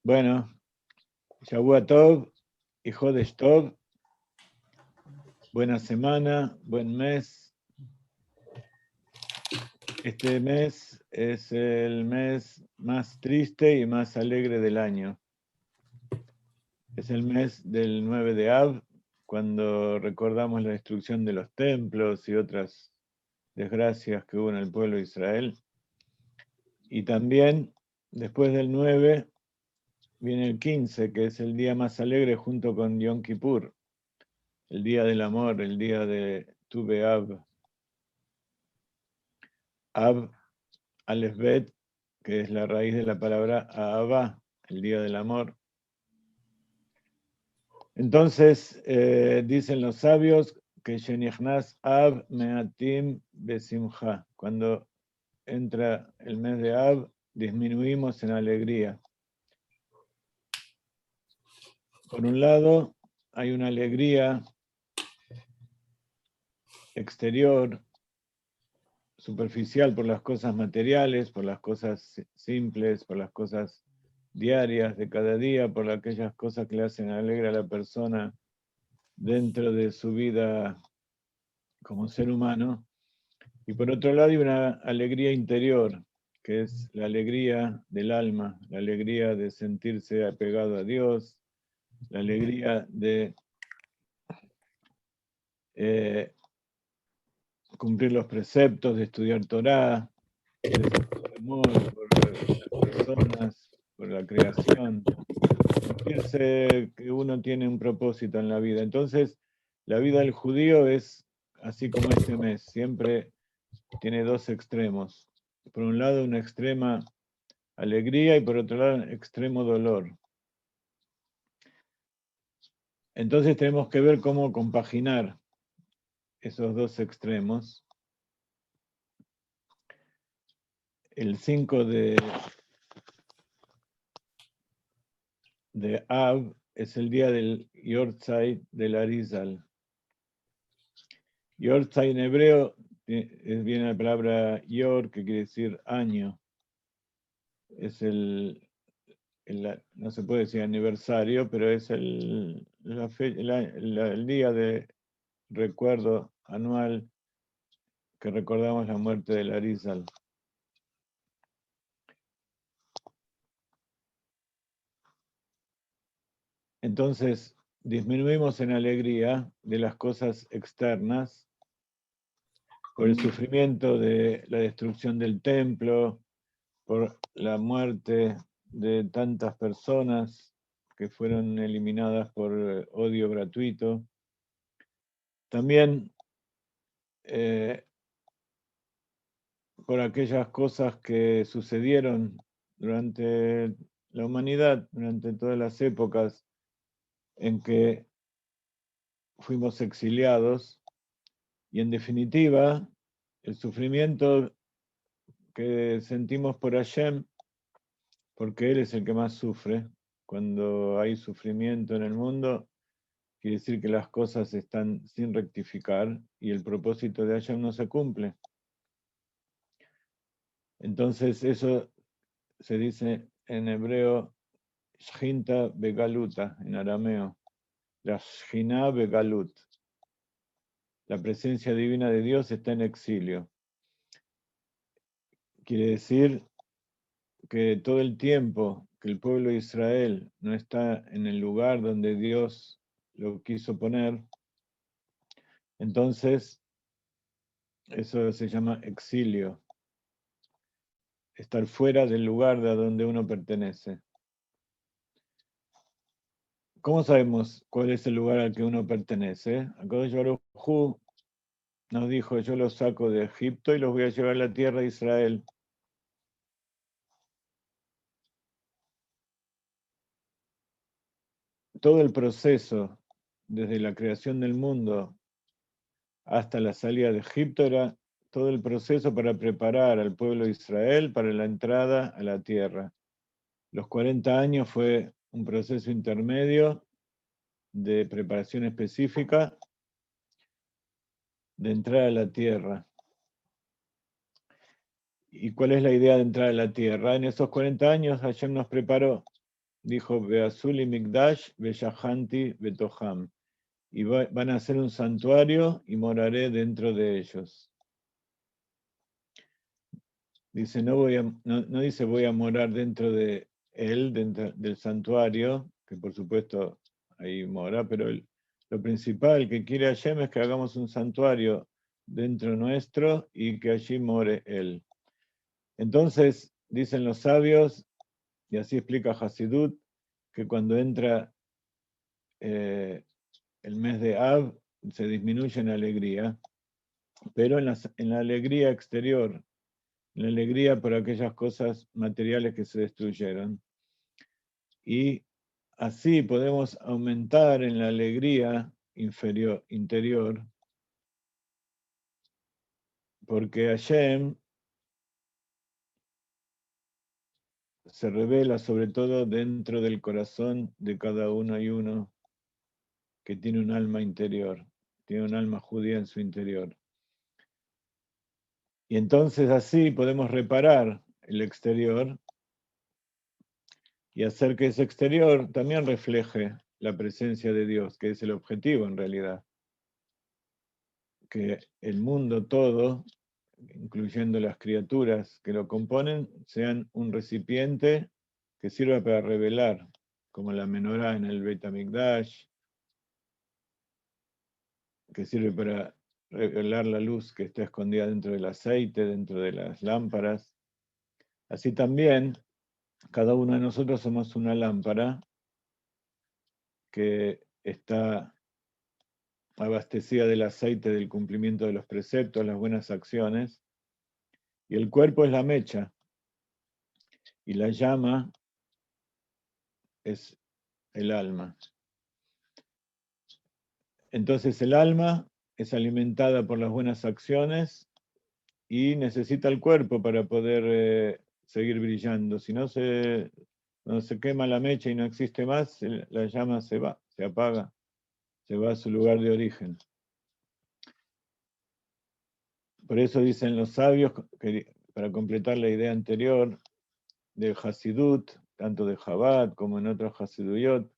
Bueno, Shavua Tov y Jodesh Tov, buena semana, buen mes. Este mes es el mes más triste y más alegre del año. Es el mes del 9 de Av, cuando recordamos la destrucción de los templos y otras desgracias que hubo en el pueblo de Israel. Y también, después del 9, viene el 15, que es el día más alegre junto con Yom Kippur, el día del amor, el día de Tu B'Av. Av, Aleph Bet, que es la raíz de la palabra Ahava, el día del amor. Entonces, dicen los sabios que Shenichnas Av Meatim Besimcha. Cuando entra el mes de Av, disminuimos en alegría. Por un lado, hay una alegría exterior, superficial por las cosas materiales, por las cosas simples, por las cosas diarias de cada día, por aquellas cosas que le hacen alegre a la persona dentro de su vida como ser humano. Y por otro lado hay una alegría interior, que es la alegría del alma, la alegría de sentirse apegado a Dios, la alegría de cumplir los preceptos, de estudiar Torá, de sentir amor por las personas, por la creación, sentirse que uno tiene un propósito en la vida. Entonces, la vida del judío es así como este mes, siempre tiene dos extremos. Por un lado, una extrema alegría y por otro lado, extremo dolor. Entonces tenemos que ver cómo compaginar esos dos extremos. El 5 de Av es el día del Yortzeit del Arizal. Yortzeit en hebreo viene la palabra Yor, que quiere decir año. Es no se puede decir aniversario, pero es el día de recuerdo anual que recordamos la muerte del Arizal. Entonces, disminuimos en alegría de las cosas externas por el sufrimiento de la destrucción del templo, por la muerte de tantas personas que fueron eliminadas por odio gratuito. También por aquellas cosas que sucedieron durante la humanidad, durante todas las épocas en que fuimos exiliados, y en definitiva, el sufrimiento que sentimos por Hashem, porque Él es el que más sufre. Cuando hay sufrimiento en el mundo, quiere decir que las cosas están sin rectificar y el propósito de Hashem no se cumple. Entonces eso se dice en hebreo Shchinta Begaluta, en arameo, la Shchina Begalut. La presencia divina de Dios está en exilio. Quiere decir que todo el tiempo que el pueblo de Israel no está en el lugar donde Dios lo quiso poner, entonces eso se llama exilio, estar fuera del lugar de donde uno pertenece. ¿Cómo sabemos cuál es el lugar al que uno pertenece? HaKadosh Baruj Hu nos dijo: yo los saco de Egipto y los voy a llevar a la tierra de Israel. Todo el proceso, desde la creación del mundo hasta la salida de Egipto, era todo el proceso para preparar al pueblo de Israel para la entrada a la tierra. Los 40 años fue un proceso intermedio de preparación específica de entrar a la tierra. ¿Y cuál es la idea de entrar a la tierra? En esos 40 años Hashem nos preparó. Dijo, Beazuli Mikdash, Beyahanti, Betoham. Y van a hacer un santuario y moraré dentro de ellos. Dice, no dice voy a morar dentro de él, dentro del santuario, que por supuesto ahí mora, pero lo principal que quiere Hashem es que hagamos un santuario dentro nuestro y que allí more él. Entonces, dicen los sabios, y así explica Hasidut, que cuando entra el mes de Av se disminuye en alegría, pero en la alegría exterior, en la alegría por aquellas cosas materiales que se destruyeron. Y así podemos aumentar en la alegría interior, porque Hashem se revela sobre todo dentro del corazón de cada uno y uno que tiene un alma interior, tiene un alma judía en su interior. Y entonces así podemos reparar el exterior y hacer que ese exterior también refleje la presencia de Dios, que es el objetivo en realidad. Que el mundo todo, incluyendo las criaturas que lo componen, sean un recipiente que sirva para revelar, como la menorá en el Beit HaMikdash, que sirve para revelar la luz que está escondida dentro del aceite, dentro de las lámparas. Así también, cada uno de nosotros somos una lámpara que está abastecida del aceite del cumplimiento de los preceptos, las buenas acciones, y el cuerpo es la mecha, y la llama es el alma. Entonces el alma es alimentada por las buenas acciones y necesita el cuerpo para poder seguir brillando. Si no cuando se quema la mecha y no existe más, la llama se va, se apaga, se va a su lugar de origen. Por eso dicen los sabios, para completar la idea anterior del Hasidut, tanto de Chabad como en otros Hasiduyot,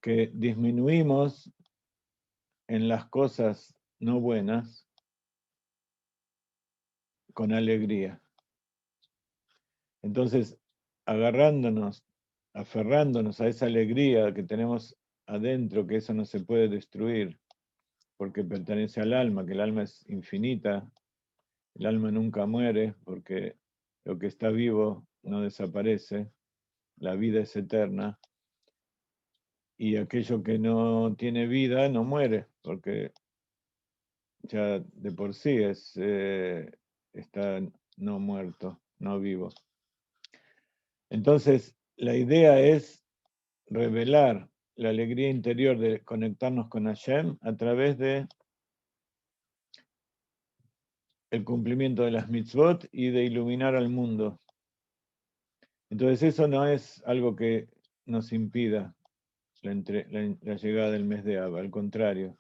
que disminuimos en las cosas no buenas con alegría. Entonces, aferrándonos a esa alegría que tenemos adentro, que eso no se puede destruir, porque pertenece al alma, que el alma es infinita, el alma nunca muere, porque lo que está vivo no desaparece, la vida es eterna, y aquello que no tiene vida no muere, porque ya de por sí está no muerto, no vivo. Entonces, la idea es revelar la alegría interior de conectarnos con Hashem a través de el cumplimiento de las mitzvot y de iluminar al mundo. Entonces eso no es algo que nos impida la llegada del mes de Av, al contrario.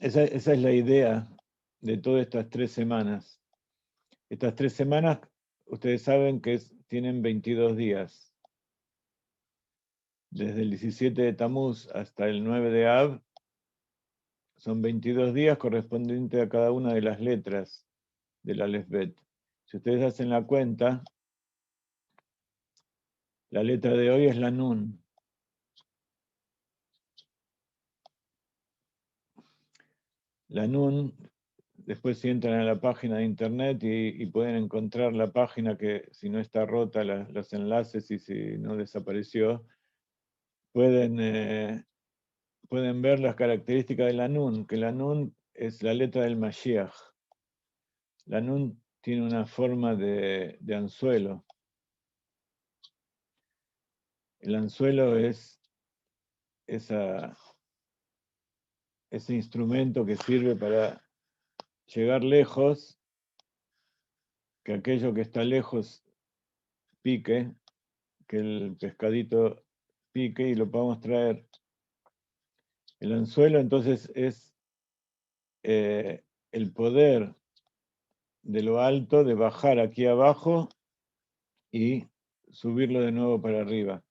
Esa es la idea de todas estas 3 semanas. Estas 3 semanas, ustedes saben que tienen 22 días. Desde el 17 de Tamuz hasta el 9 de Av, son 22 días correspondientes a cada una de las letras del Aleph Bet. Si ustedes hacen la cuenta, la letra de hoy es la Nun. La Nun, después si entran a la página de internet y pueden encontrar la página que si no está rota, los enlaces y si no desapareció, pueden ver las características de la Nun, que la Nun es la letra del Mashiach. La Nun tiene una forma de anzuelo. El anzuelo es ese instrumento que sirve para llegar lejos, que aquello que está lejos pique, que el pescadito pique y lo podamos traer El anzuelo entonces es el poder de lo alto de bajar aquí abajo y subirlo de nuevo para arriba.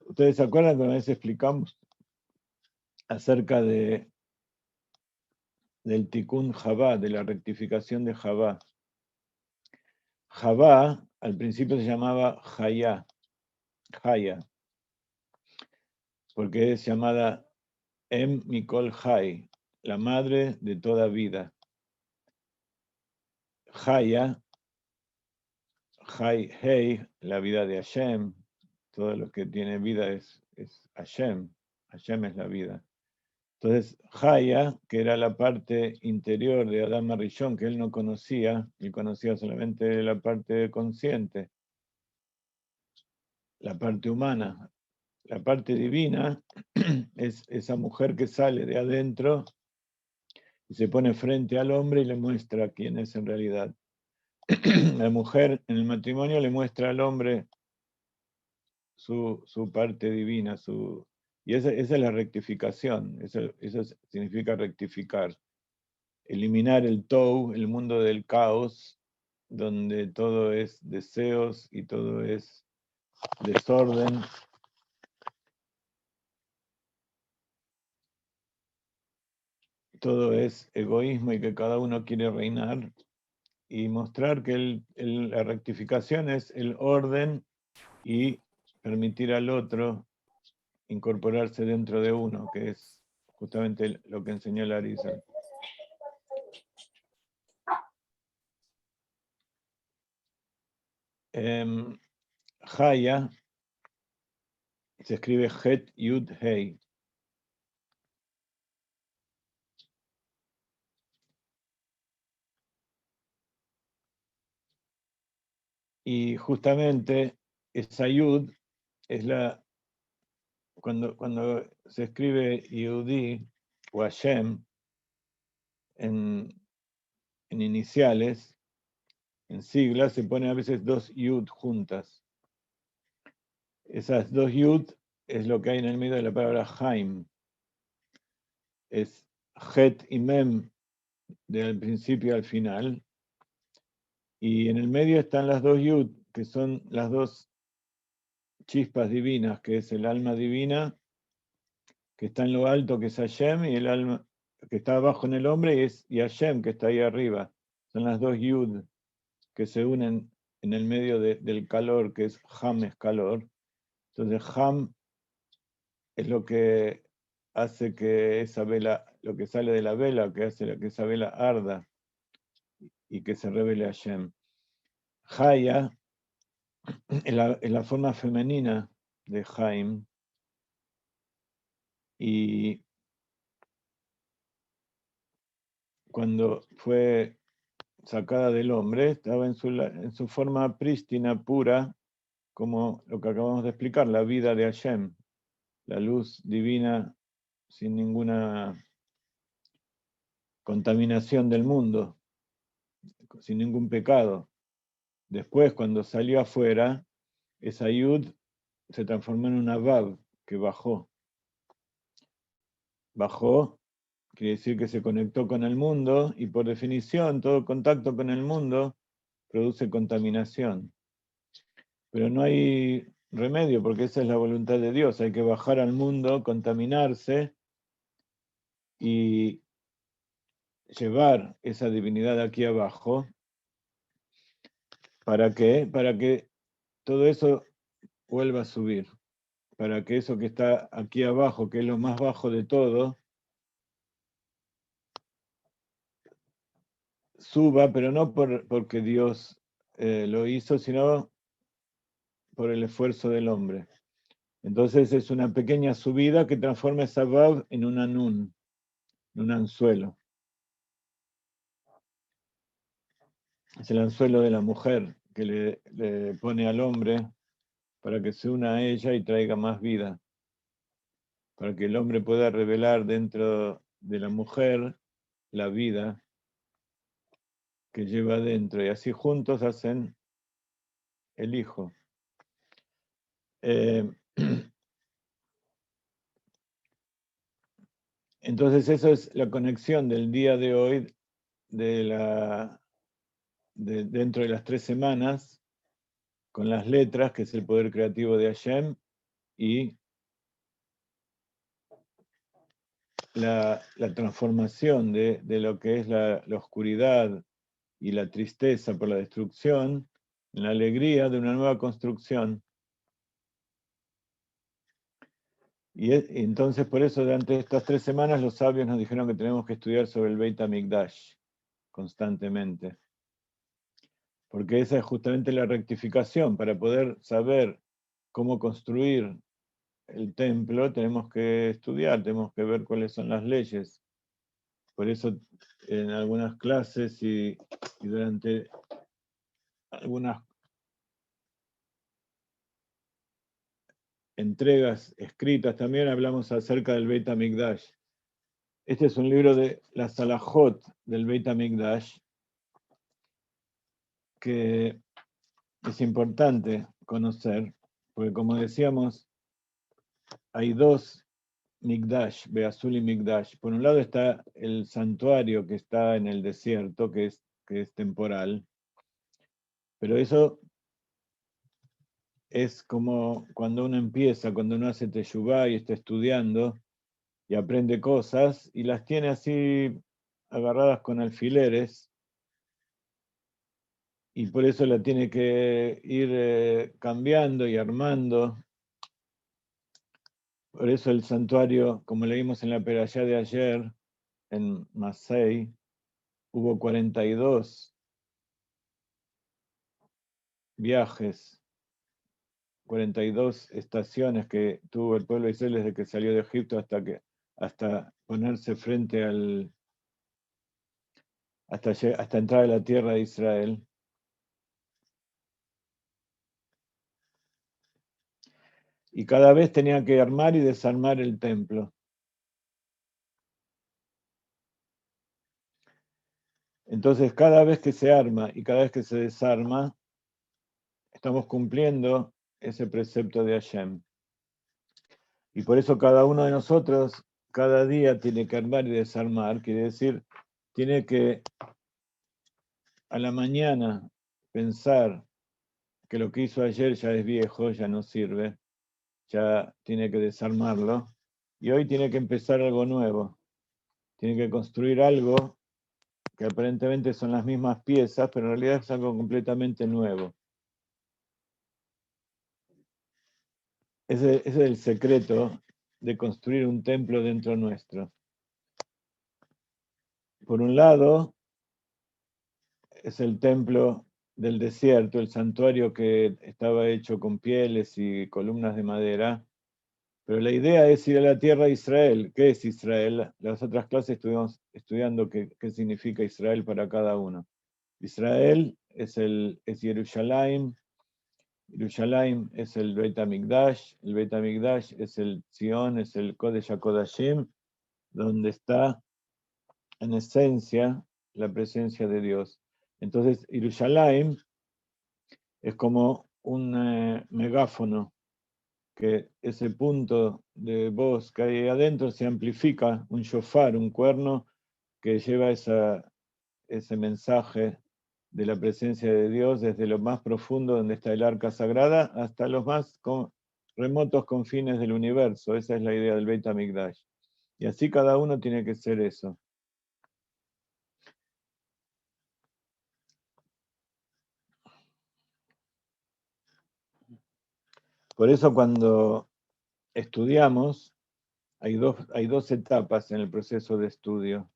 ¿Ustedes se acuerdan que una vez explicamos acerca del Tikkun Javá, de la rectificación de Javá? Javá al principio se llamaba Jaya, porque es llamada Mikol Hay, la madre de toda vida. Haya, Hei, la vida de Hashem, todo lo que tiene vida es Hashem, Hashem es la vida. Entonces, Haya, que era la parte interior de Adam Rishon, que él no conocía, él conocía solamente la parte consciente, la parte humana. La parte divina es esa mujer que sale de adentro y se pone frente al hombre y le muestra quién es en realidad. La mujer en el matrimonio le muestra al hombre su parte divina, y esa es la rectificación, eso significa rectificar, eliminar el tou, el mundo del caos, donde todo es deseos y todo es desorden. Todo es egoísmo y que cada uno quiere reinar, y mostrar que la rectificación es el orden y permitir al otro incorporarse dentro de uno, que es justamente lo que enseñó Larisa. Haya se escribe Het Yud Hei. Y justamente esa Yud es cuando se escribe Yehudi o Hashem en iniciales, en siglas, se pone a veces dos Yud juntas. Esas dos Yud es lo que hay en el medio de la palabra Haim. Es Het y Mem del principio al final. Y en el medio están las dos Yud, que son las dos chispas divinas, que es el alma divina, que está en lo alto, que es Hashem, y el alma que está abajo en el hombre, y Hashem, que está ahí arriba. Son las dos Yud que se unen en el medio del calor, que es Ham, es calor. Entonces Ham es lo que hace que esa vela, lo que sale de la vela, que hace que esa vela arda y que se revele a Hashem. Haya es la forma femenina de Haim, y cuando fue sacada del hombre, estaba en su forma prístina, pura, como lo que acabamos de explicar, la vida de Hashem, la luz divina sin ninguna contaminación del mundo, sin ningún pecado. Después, cuando salió afuera, esa Yud se transformó en una Vav, que bajó. Bajó, quiere decir que se conectó con el mundo, y por definición, todo contacto con el mundo produce contaminación. Pero no hay remedio, porque esa es la voluntad de Dios. Hay que bajar al mundo, contaminarse y llevar esa divinidad aquí abajo. ¿Para qué? Para que todo eso vuelva a subir. Para que eso que está aquí abajo, que es lo más bajo de todo, suba, pero no porque Dios lo hizo, sino por el esfuerzo del hombre. Entonces es una pequeña subida que transforma esa Vav en una Nun, en un anzuelo. Es el anzuelo de la mujer que le pone al hombre para que se una a ella y traiga más vida. Para que el hombre pueda revelar dentro de la mujer la vida que lleva dentro. Y así juntos hacen el hijo. Entonces eso es la conexión del día de hoy, dentro de las 3 semanas, con las letras, que es el poder creativo de Hashem, y la transformación de lo que es la oscuridad y la tristeza por la destrucción, en la alegría de una nueva construcción. Y entonces por eso durante estas 3 semanas los sabios nos dijeron que tenemos que estudiar sobre el Beit HaMikdash constantemente. Porque esa es justamente la rectificación. Para poder saber cómo construir el templo tenemos que estudiar, tenemos que ver cuáles son las leyes. Por eso en algunas clases y durante algunas entregas escritas también hablamos acerca del Beit HaMikdash. Este es un libro de la Salahot del Beit HaMikdash que es importante conocer, porque como decíamos, hay 2 Mikdash, Beazul y Mikdash. Por un lado está el santuario que está en el desierto, que es temporal, pero eso es como cuando uno empieza, cuando uno hace teshuvá y está estudiando y aprende cosas y las tiene así agarradas con alfileres y por eso la tiene que ir cambiando y armando. Por eso el santuario, como leímos en la perashá de ayer, en Masei, hubo 42 viajes, 42 estaciones que tuvo el pueblo de Israel desde que salió de Egipto hasta ponerse frente hasta entrar a la tierra de Israel. Y cada vez tenía que armar y desarmar el templo. Entonces, cada vez que se arma y cada vez que se desarma, estamos cumpliendo ese precepto de Hashem. Y por eso cada uno de nosotros, cada día tiene que armar y desarmar, quiere decir, tiene que a la mañana pensar que lo que hizo ayer ya es viejo, ya no sirve, ya tiene que desarmarlo, y hoy tiene que empezar algo nuevo, tiene que construir algo que aparentemente son las mismas piezas, pero en realidad es algo completamente nuevo. Ese es el secreto de construir un templo dentro nuestro. Por un lado, es el templo del desierto, el santuario que estaba hecho con pieles y columnas de madera, pero la idea es ir a la tierra de Israel. ¿Qué es Israel? Las otras clases estuvimos estudiando qué significa Israel para cada uno. Israel es Jerusalén, Jerusalén es el Beit HaMikdash es el Zion, es el Kodesh HaKodashim, donde está en esencia la presencia de Dios. Entonces, Jerusalén es como un megáfono, que ese punto de voz que hay adentro se amplifica, un shofar, un cuerno que lleva ese mensaje de la presencia de Dios desde lo más profundo donde está el arca sagrada hasta los más remotos confines del universo. Esa es la idea del Beit HaMikdash. Y así cada uno tiene que ser eso. Por eso cuando estudiamos, hay dos etapas en el proceso de estudio.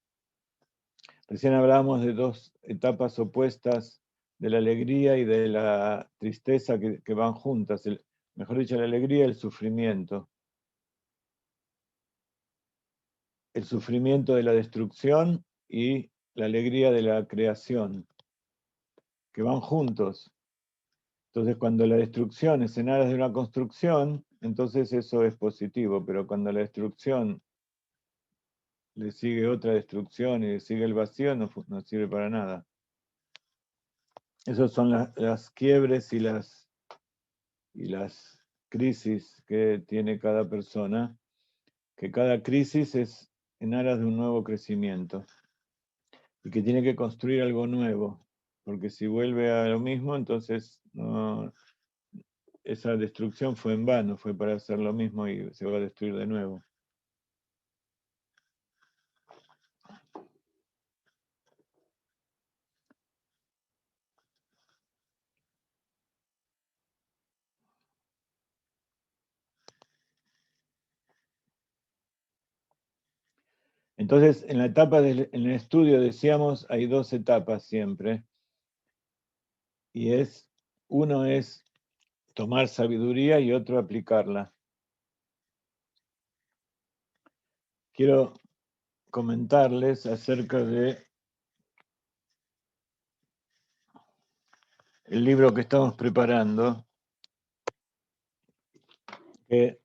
Recién hablábamos de 2 etapas opuestas de la alegría y de la tristeza que van juntas. Mejor dicho, la alegría y el sufrimiento. El sufrimiento de la destrucción y la alegría de la creación, que van juntos. Entonces, cuando la destrucción es en aras de una construcción, entonces eso es positivo, pero cuando la destrucción le sigue otra destrucción y le sigue el vacío, no sirve para nada. Esas son las quiebres y las crisis que tiene cada persona, que cada crisis es en aras de un nuevo crecimiento y que tiene que construir algo nuevo, porque si vuelve a lo mismo, entonces esa destrucción fue en vano, fue para hacer lo mismo y se va a destruir de nuevo. Entonces, en la etapa en el estudio, decíamos, hay dos etapas siempre. Y uno es tomar sabiduría y otro aplicarla. Quiero comentarles acerca de el libro que estamos preparando, que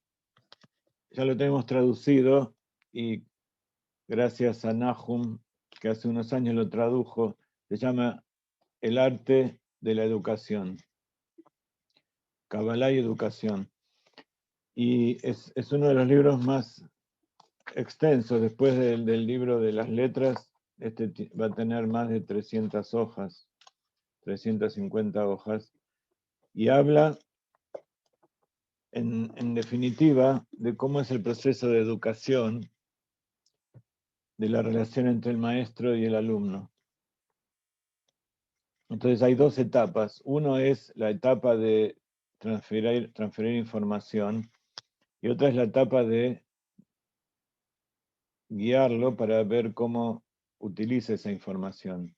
ya lo tenemos traducido y gracias a Nahum, que hace unos años lo tradujo, se llama El arte de la educación, Kabbalah y educación. Y es uno de los libros más extensos, después del libro de las letras, este va a tener más de 300 hojas, 350 hojas, y habla en definitiva de cómo es el proceso de educación, de la relación entre el maestro y el alumno. Entonces hay dos etapas. Uno es la etapa de transferir información y otra es la etapa de guiarlo para ver cómo utiliza esa información.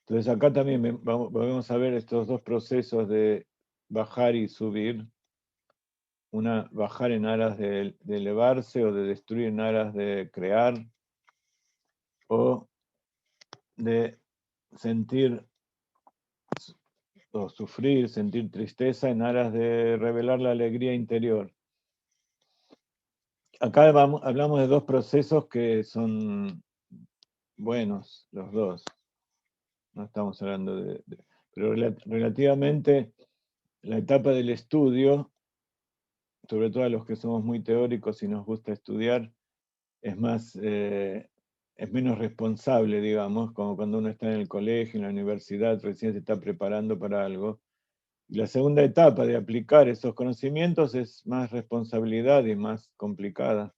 Entonces acá también vamos a ver estos dos procesos de bajar y subir. Una, bajar en aras de elevarse o de destruir en aras de crear, o de sentir o sufrir, sentir tristeza en aras de revelar la alegría interior. Acá hablamos de dos procesos que son buenos, los dos. No estamos hablando pero relativamente la etapa del estudio, sobre todo a los que somos muy teóricos y nos gusta estudiar, es menos responsable, digamos, como cuando uno está en el colegio, en la universidad, recién se está preparando para algo. Y la segunda etapa de aplicar esos conocimientos es más responsabilidad y más complicada.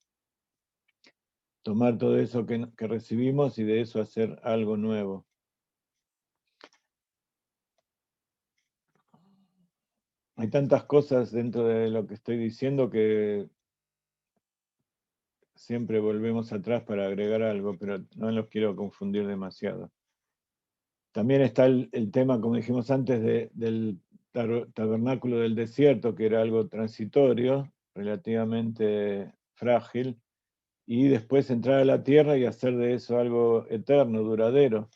Tomar todo eso que recibimos y de eso hacer algo nuevo. Hay tantas cosas dentro de lo que estoy diciendo que siempre volvemos atrás para agregar algo, pero no los quiero confundir demasiado. También está el tema, como dijimos antes, del tabernáculo del desierto, que era algo transitorio, relativamente frágil, y después entrar a la tierra y hacer de eso algo eterno, duradero.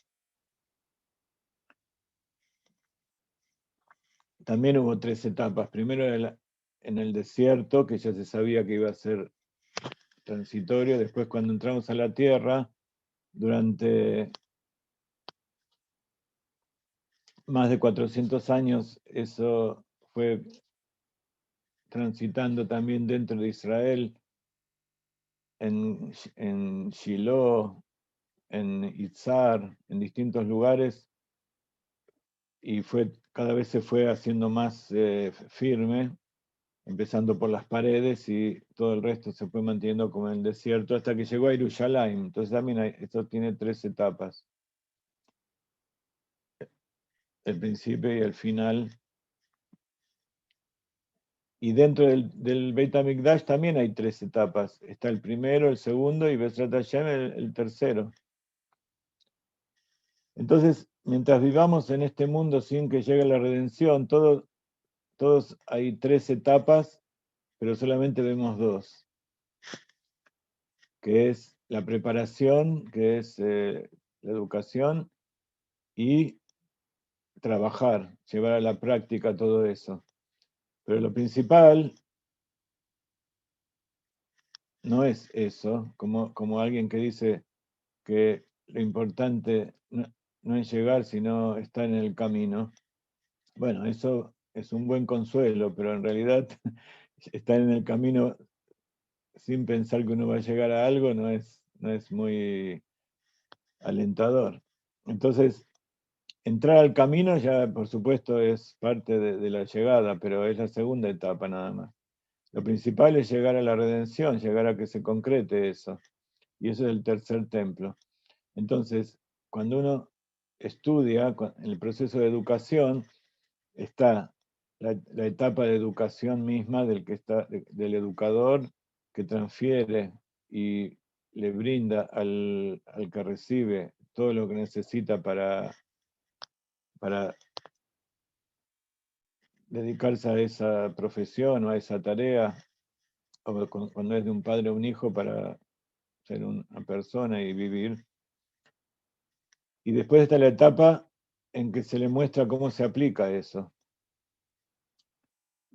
También hubo tres etapas. Primero en el desierto, que ya se sabía que iba a ser transitorio. Después cuando entramos a la tierra, durante más de 400 años, eso fue transitando también dentro de Israel, en Shiloh, en Itzar, en distintos lugares, y cada vez se fue haciendo más firme, empezando por las paredes, y todo el resto se fue manteniendo como en el desierto, hasta que llegó a Jerusalén. Entonces también esto tiene tres etapas, el principio y el final. Y dentro del Beit HaMikdash también hay tres etapas. Está el primero, el segundo y Besrat Hashem el tercero. Entonces, mientras vivamos en este mundo sin que llegue la redención, todos hay tres etapas, pero solamente vemos dos, que es la preparación, que es la educación, y trabajar, llevar a la práctica todo eso. Pero lo principal no es eso, como alguien que dice que lo importante no es llegar, sino estar en el camino. Bueno, eso es un buen consuelo, pero en realidad estar en el camino sin pensar que uno va a llegar a algo no es no es muy alentador. Entonces, entrar al camino ya, por supuesto, es parte de la llegada, pero es la segunda etapa nada más. Lo principal es llegar a la redención, llegar a que se concrete eso. Y eso es el tercer templo. Entonces, cuando uno estudia, en el proceso de educación, está la etapa de educación misma del educador que transfiere y le brinda al que recibe todo lo que necesita para dedicarse a esa profesión o a esa tarea, o cuando es de un padre o un hijo para ser una persona y vivir. Y después está la etapa en que se le muestra cómo se aplica eso,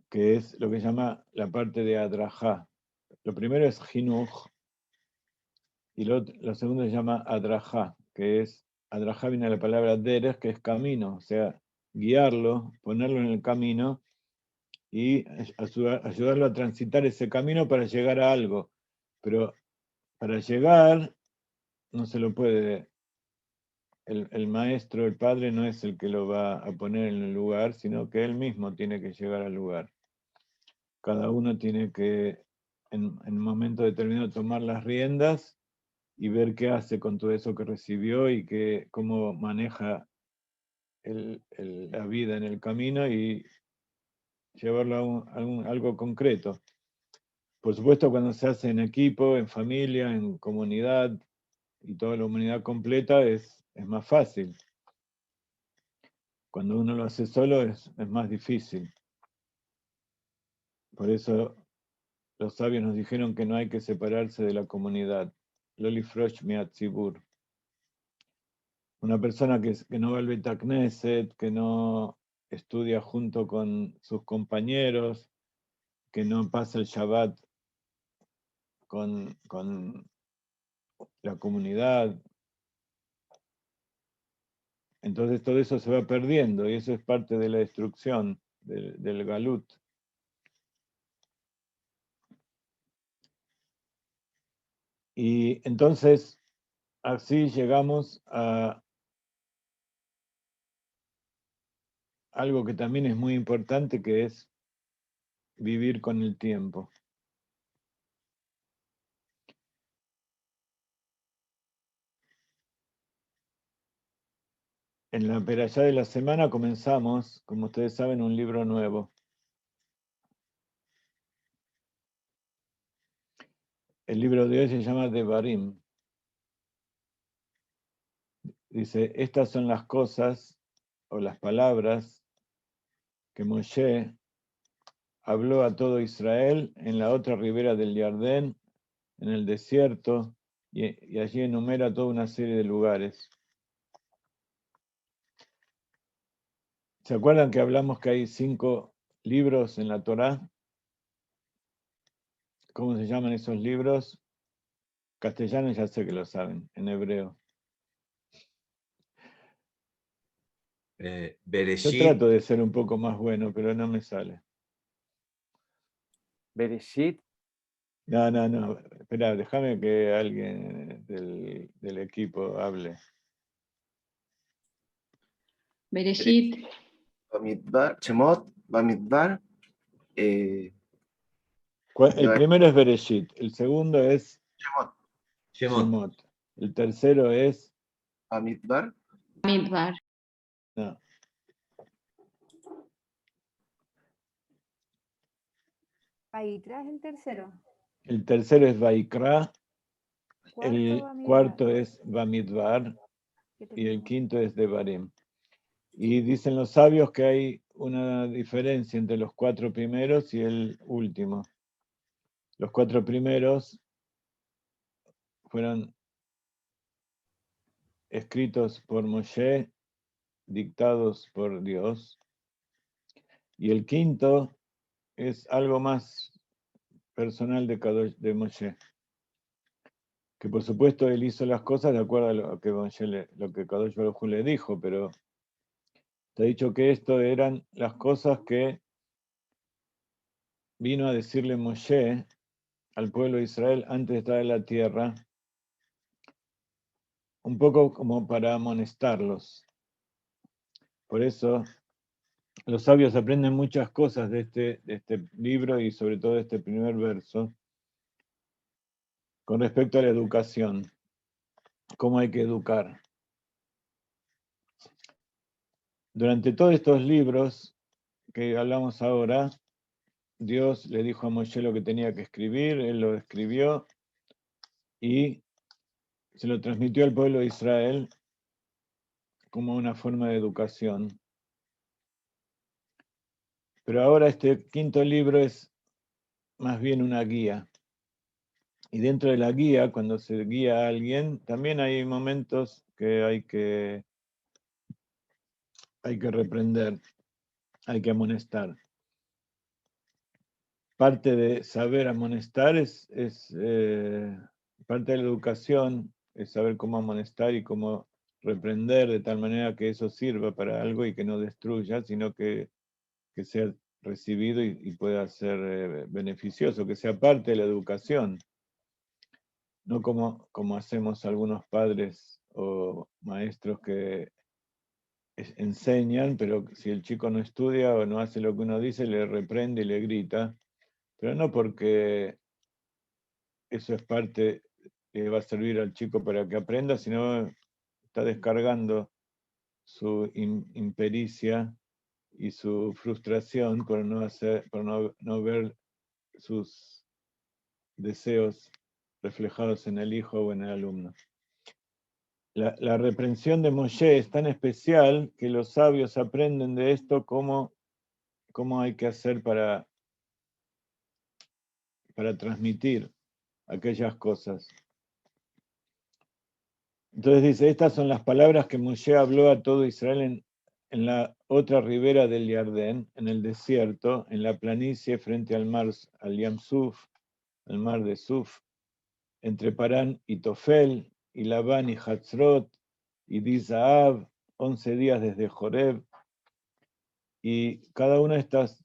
que es lo que se llama la parte de adrajá. Lo primero es jinuj, y lo segundo se llama adrajá, que es, adrajá viene de la palabra derech, que es camino, o sea, guiarlo, ponerlo en el camino y ayudarlo a transitar ese camino para llegar a algo. Pero para llegar no se lo puede, el maestro, el padre no es el que lo va a poner en el lugar, sino que él mismo tiene que llegar al lugar. Cada uno tiene que, en un momento determinado, tomar las riendas y ver qué hace con todo eso que recibió y cómo maneja la vida en el camino y llevarlo a algo concreto. Por supuesto, cuando se hace en equipo, en familia, en comunidad y toda la humanidad completa, es más fácil. Cuando uno lo hace solo es más difícil. Por eso los sabios nos dijeron que no hay que separarse de la comunidad. Loli Frosh Miatzibur. Una persona que no va al Bet Knesset, que no estudia junto con sus compañeros, que no pasa el Shabbat con la comunidad. Entonces todo eso se va perdiendo y eso es parte de la destrucción del Galut. Y entonces así llegamos a algo que también es muy importante, que es vivir con el tiempo. En la perashá de la semana comenzamos, como ustedes saben, un libro nuevo. El libro de hoy se llama Devarim. Dice, estas son las cosas o las palabras que Moshe habló a todo Israel en la otra ribera del Jardén, en el desierto, y allí enumera toda una serie de lugares. ¿Se acuerdan que hablamos que hay 5 libros en la Torá? ¿Cómo se llaman esos libros? Castellano ya sé que lo saben, en hebreo. Yo Bereshit, trato de ser un poco más bueno, pero no me sale. Bereshit, No. Espera, déjame que alguien del equipo hable. Bereshit, Bamidbar, Shemot, Bamidbar, El primero es Bereshit, el segundo es Shemot, Shemot, el tercero es... Bamidbar, Midbar, No, Paitra es el tercero. el tercero es Vaikra, Cuarto, el Bamidbar. cuarto es Bamidbar ¿Qué te y el pongo? quinto es Devarim. Y dicen los sabios que hay una diferencia entre los 4 primeros y el último. Los 4 primeros fueron escritos por Moshe, dictados por Dios. Y el quinto es algo más personal de Moshe. Que por supuesto él hizo las cosas de acuerdo a lo que Kadosh Baruj Hu le dijo, pero te ha dicho que esto eran las cosas que vino a decirle Moshe al pueblo de Israel antes de estar en la tierra, un poco como para amonestarlos. Por eso los sabios aprenden muchas cosas de este libro y sobre todo de este primer verso con respecto a la educación, cómo hay que educar. Durante todos estos libros que hablamos ahora, Dios le dijo a Moshe lo que tenía que escribir, él lo escribió y se lo transmitió al pueblo de Israel como una forma de educación. Pero ahora este quinto libro es más bien una guía. Y dentro de la guía, cuando se guía a alguien, también hay momentos que hay que reprender, hay que amonestar. Parte de saber amonestar es parte de la educación, es saber cómo amonestar y cómo reprender de tal manera que eso sirva para algo y que no destruya, sino que sea recibido y pueda ser beneficioso, que sea parte de la educación. No como hacemos algunos padres o maestros que enseñan, pero si el chico no estudia o no hace lo que uno dice, le reprende y le grita, pero no porque eso es parte que va a servir al chico para que aprenda, sino está descargando su impericia y su frustración por no ver sus deseos reflejados en el hijo o en el alumno. La reprensión de Moshe es tan especial que los sabios aprenden de esto cómo hay que hacer para transmitir aquellas cosas. Entonces dice, estas son las palabras que Moshe habló a todo Israel en la otra ribera del Jardén, en el desierto, en la planicie frente al mar, al Yam Suf, al mar de Suf, entre Parán y Tofel, y Labán y Hatzrot, y Dizaab, 11 días desde Joreb, y cada una de estas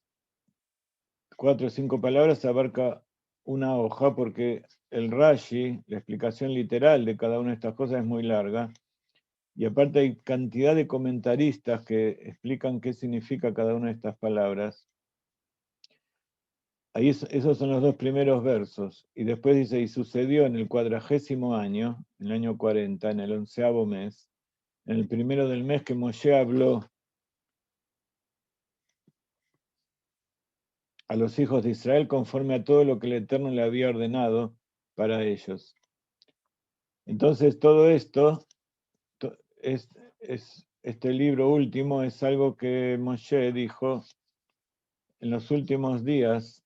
4 o 5 palabras abarca una hoja, porque el Rashi, la explicación literal de cada una de estas cosas es muy larga, y aparte hay cantidad de comentaristas que explican qué significa cada una de estas palabras. Ahí esos son los 2 primeros versos, y después dice, y sucedió en el 40º año, en el año 40, en el 11º mes, en el primero del mes que Moshe habló a los hijos de Israel conforme a todo lo que el Eterno le había ordenado para ellos. Entonces todo esto, este libro último es algo que Moshe dijo en los últimos días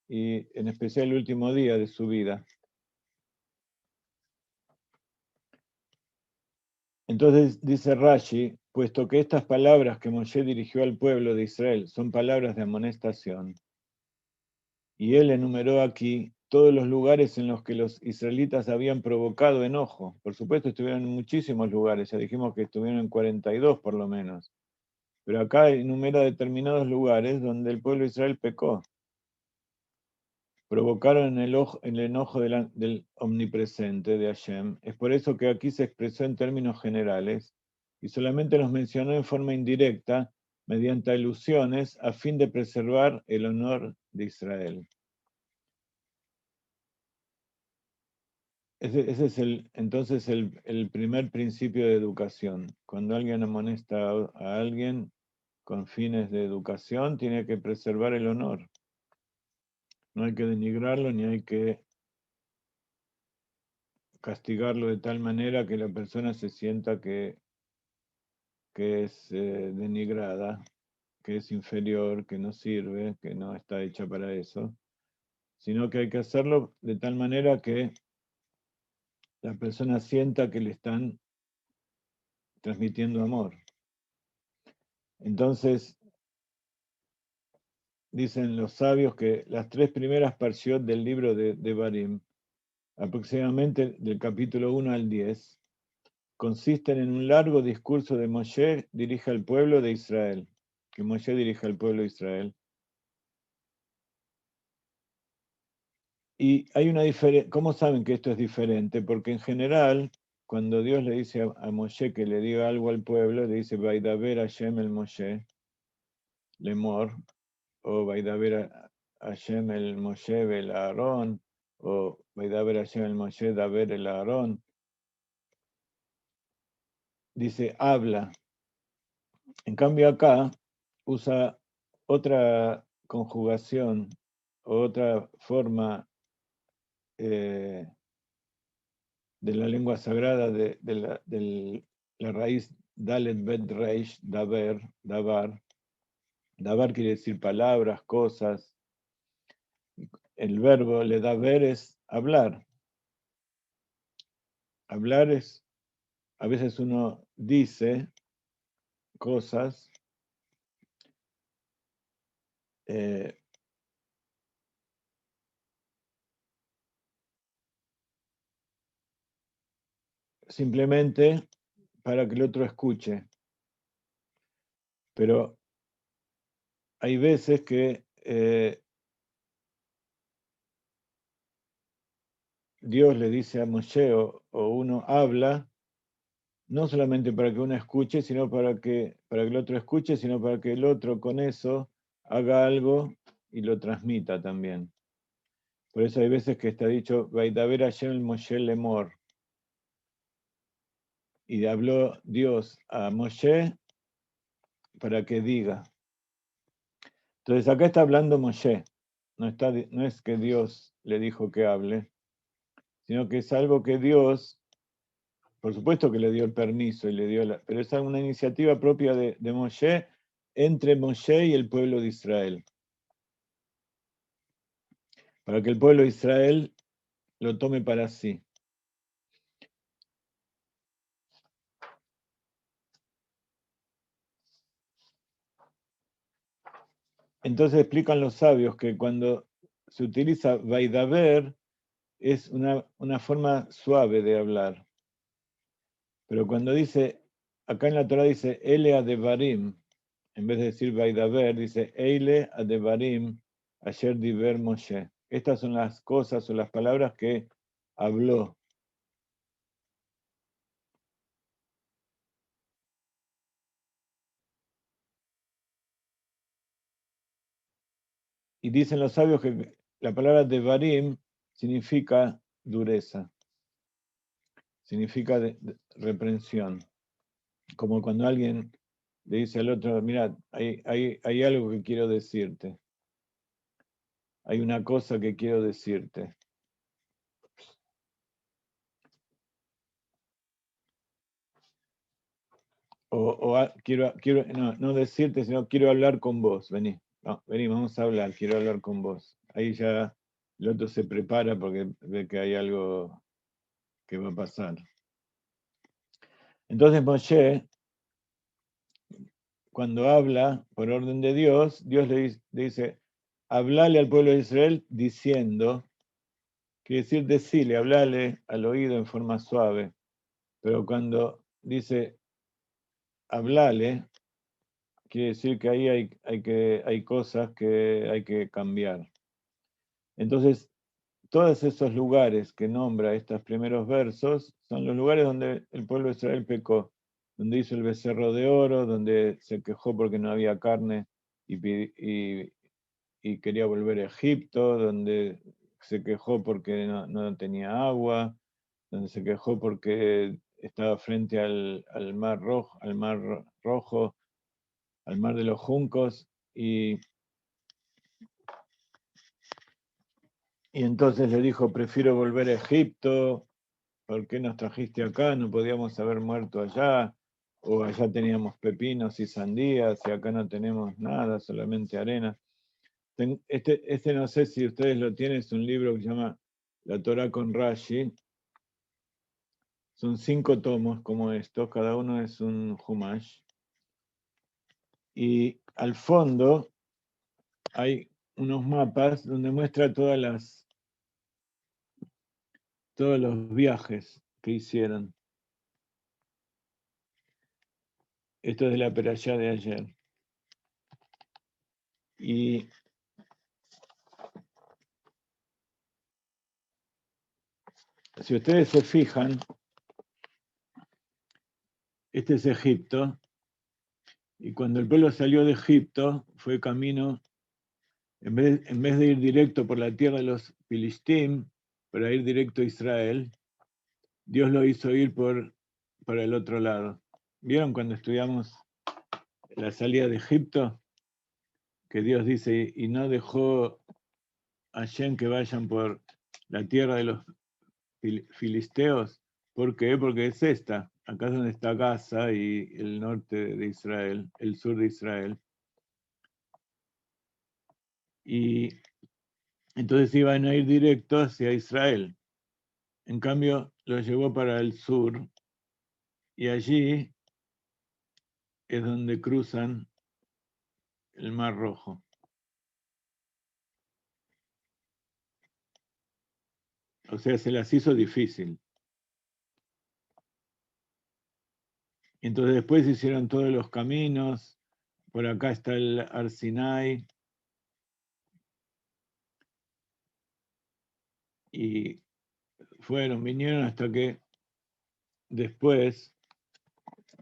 y en especial el último día de su vida. Entonces dice Rashi, puesto que estas palabras que Moshe dirigió al pueblo de Israel son palabras de amonestación, y él enumeró aquí todos los lugares en los que los israelitas habían provocado enojo. Por supuesto, estuvieron en muchísimos lugares, ya dijimos que estuvieron en 42 por lo menos. Pero acá enumera determinados lugares donde el pueblo de Israel pecó. Provocaron el enojo del omnipresente de Hashem. Es por eso que aquí se expresó en términos generales y solamente los mencionó en forma indirecta mediante alusiones a fin de preservar el honor de Israel. Ese es entonces el primer principio de educación. Cuando alguien amonesta a alguien con fines de educación, tiene que preservar el honor. No hay que denigrarlo ni hay que castigarlo de tal manera que la persona se sienta que es denigrada, que es inferior, que no sirve, que no está hecha para eso, sino que hay que hacerlo de tal manera que la persona sienta que le están transmitiendo amor. Entonces, dicen los sabios que las 3 primeras parashiot del libro de Devarim, aproximadamente del capítulo 1 al 10, consisten en un largo discurso de Moshe dirige al pueblo de Israel, que Moshe dirige al pueblo de Israel. Y hay una diferencia. ¿Cómo saben que esto es diferente? Porque en general, cuando Dios le dice a Moshe que le diga algo al pueblo, le dice, Vaidaber Hashem el Moshe, Lemor, o Vaidaber Hashem el Moshe el Aarón, o Vaidaber Hashem el Moshe Daber el Aarón. Dice, habla. En cambio acá usa otra conjugación, otra forma de la lengua sagrada de la raíz Dalet Bet Reish, Daber, Dabar. Dabar quiere decir palabras, cosas. El verbo le daber es hablar. Hablar es, a veces uno dice cosas simplemente para que el otro escuche. Pero hay veces que Dios le dice a Moshe o uno habla, no solamente para que uno escuche, sino para que el otro escuche, sino para que el otro con eso haga algo y lo transmita también. Por eso hay veces que está dicho, Vaidaber Hashem el Moshe Lemor. Y habló Dios a Moshe para que diga. Entonces acá está hablando Moshe. No es que Dios le dijo que hable, sino que es algo que Dios, por supuesto que le dio el permiso, y le dio pero es una iniciativa propia de Moshe, entre Moshe y el pueblo de Israel. Para que el pueblo de Israel lo tome para sí. Entonces explican los sabios que cuando se utiliza Vaidaber es una forma suave de hablar. Pero cuando dice, acá en la Torah dice Ele Adevarim, en vez de decir Vaidaber, dice Eile Adevarim Asher Diber Moshe. Estas son las cosas o las palabras que habló. Y dicen los sabios que la palabra Devarim significa dureza, significa reprensión. Como cuando alguien le dice al otro, mira, hay algo que quiero decirte. Hay una cosa que quiero decirte. No decirte, sino quiero hablar con vos. Vení, no, vení, vamos a hablar, quiero hablar con vos. Ahí ya el otro se prepara porque ve que hay algo que va a pasar. Entonces Moshe, cuando habla por orden de Dios, Dios le dice, hablale al pueblo de Israel diciendo, quiere decir decirle, hablale al oído en forma suave. Pero cuando dice hablale, quiere decir que ahí hay cosas que hay que cambiar. Entonces, todos esos lugares que nombra estos primeros versos son los lugares donde el pueblo de Israel pecó, donde hizo el becerro de oro, donde se quejó porque no había carne y quería volver a Egipto, donde se quejó porque no tenía agua, donde se quejó porque estaba frente al mar rojo, al mar de los juncos, y entonces le dijo, prefiero volver a Egipto, ¿por qué nos trajiste acá? No podíamos haber muerto allá, o allá teníamos pepinos y sandías, y acá no tenemos nada, solamente arena. Este no sé si ustedes lo tienen, es un libro que se llama La Torá con Rashi. Son 5 tomos como estos, cada uno es un Humash. Y al fondo hay unos mapas donde muestra todos los viajes que hicieron. Esto es de la perashá de ayer. Y si ustedes se fijan, Este es Egipto. Y cuando el pueblo salió de Egipto, fue camino, en vez de ir directo por la tierra de los Filistín, para ir directo a Israel, Dios lo hizo ir para el otro lado. ¿Vieron cuando estudiamos la salida de Egipto? Que Dios dice, y no dejó a Hashem que vayan por la tierra de los filisteos. ¿Por qué? Porque es esta. Acá es donde está Gaza y el norte de Israel, el sur de Israel. Y entonces iban a ir directo hacia Israel. En cambio, lo llevó para el sur y allí es donde cruzan el Mar Rojo. O sea, se las hizo difícil. Entonces después hicieron todos los caminos. Por acá está el Arsinai. Y vinieron hasta que después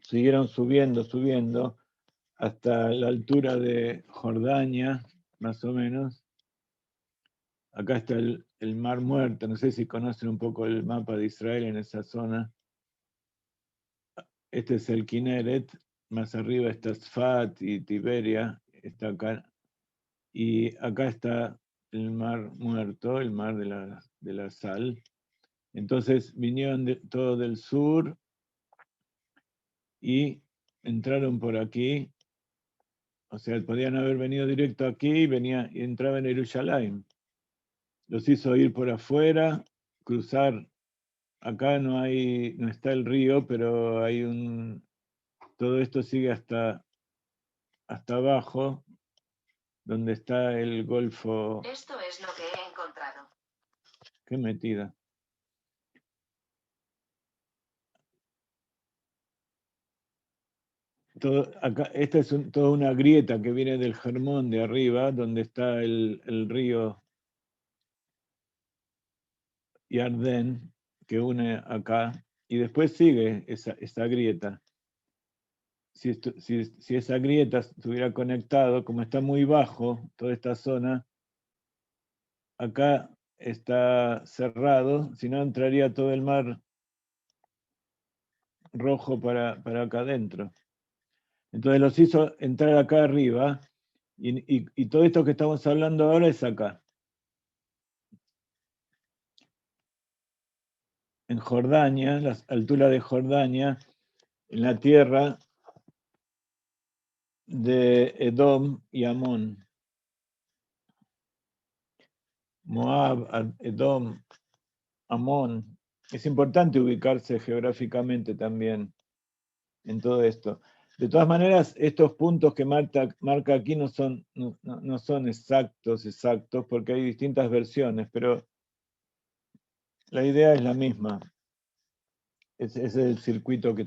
siguieron subiendo hasta la altura de Jordania, más o menos. Acá está el Mar Muerto. No sé si conocen un poco el mapa de Israel en esa zona. Este es el Kinneret, más arriba está Sfat y Tiberia, está acá. Y acá está el Mar Muerto, el mar de la sal. Entonces vinieron todo del sur y entraron por aquí. O sea, podían haber venido directo aquí y entraban en Jerusalén. Los hizo ir por afuera, cruzar. Acá no está el río, pero todo esto sigue hasta abajo, donde está el Golfo. Esto es lo que he encontrado. Qué metida. Esta es toda una grieta que viene del Hermón de arriba, donde está el río Yardén, que une acá, y después sigue esa grieta. Si esa grieta estuviera conectado, como está muy bajo, toda esta zona, acá está cerrado, si no entraría todo el mar rojo para acá adentro. Entonces los hizo entrar acá arriba, y todo esto que estamos hablando ahora es acá. En Jordania, las alturas de Jordania, en la tierra de Edom y Amón. Moab, Edom, Amón. Es importante ubicarse geográficamente también en todo esto. De todas maneras, estos puntos que marca aquí no son exactos, porque hay distintas versiones, pero la idea es la misma. Ese es el circuito que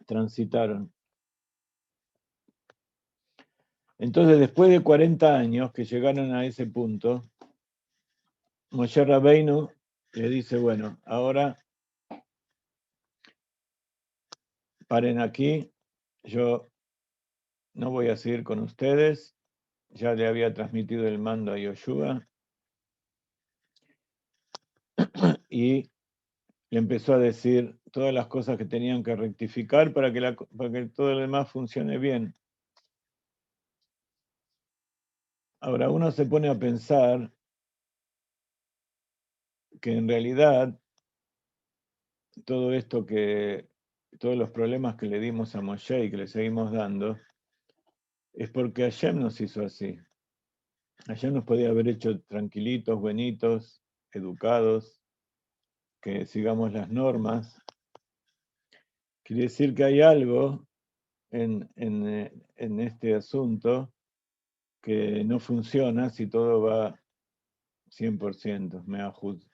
transitaron. Entonces, después de 40 años que llegaron a ese punto, Moshe Rabbeinu le dice, bueno, ahora paren aquí, yo no voy a seguir con ustedes, ya le había transmitido el mando a Yoshua, y le empezó a decir todas las cosas que tenían que rectificar para que todo lo demás funcione bien. Ahora uno se pone a pensar que en realidad todos los problemas que le dimos a Moshe y que le seguimos dando, es porque Hashem nos hizo así. Hashem nos podía haber hecho tranquilitos, buenitos, educados, que sigamos las normas. Quiere decir que hay algo en este asunto que no funciona si todo va 100%, me ajusto.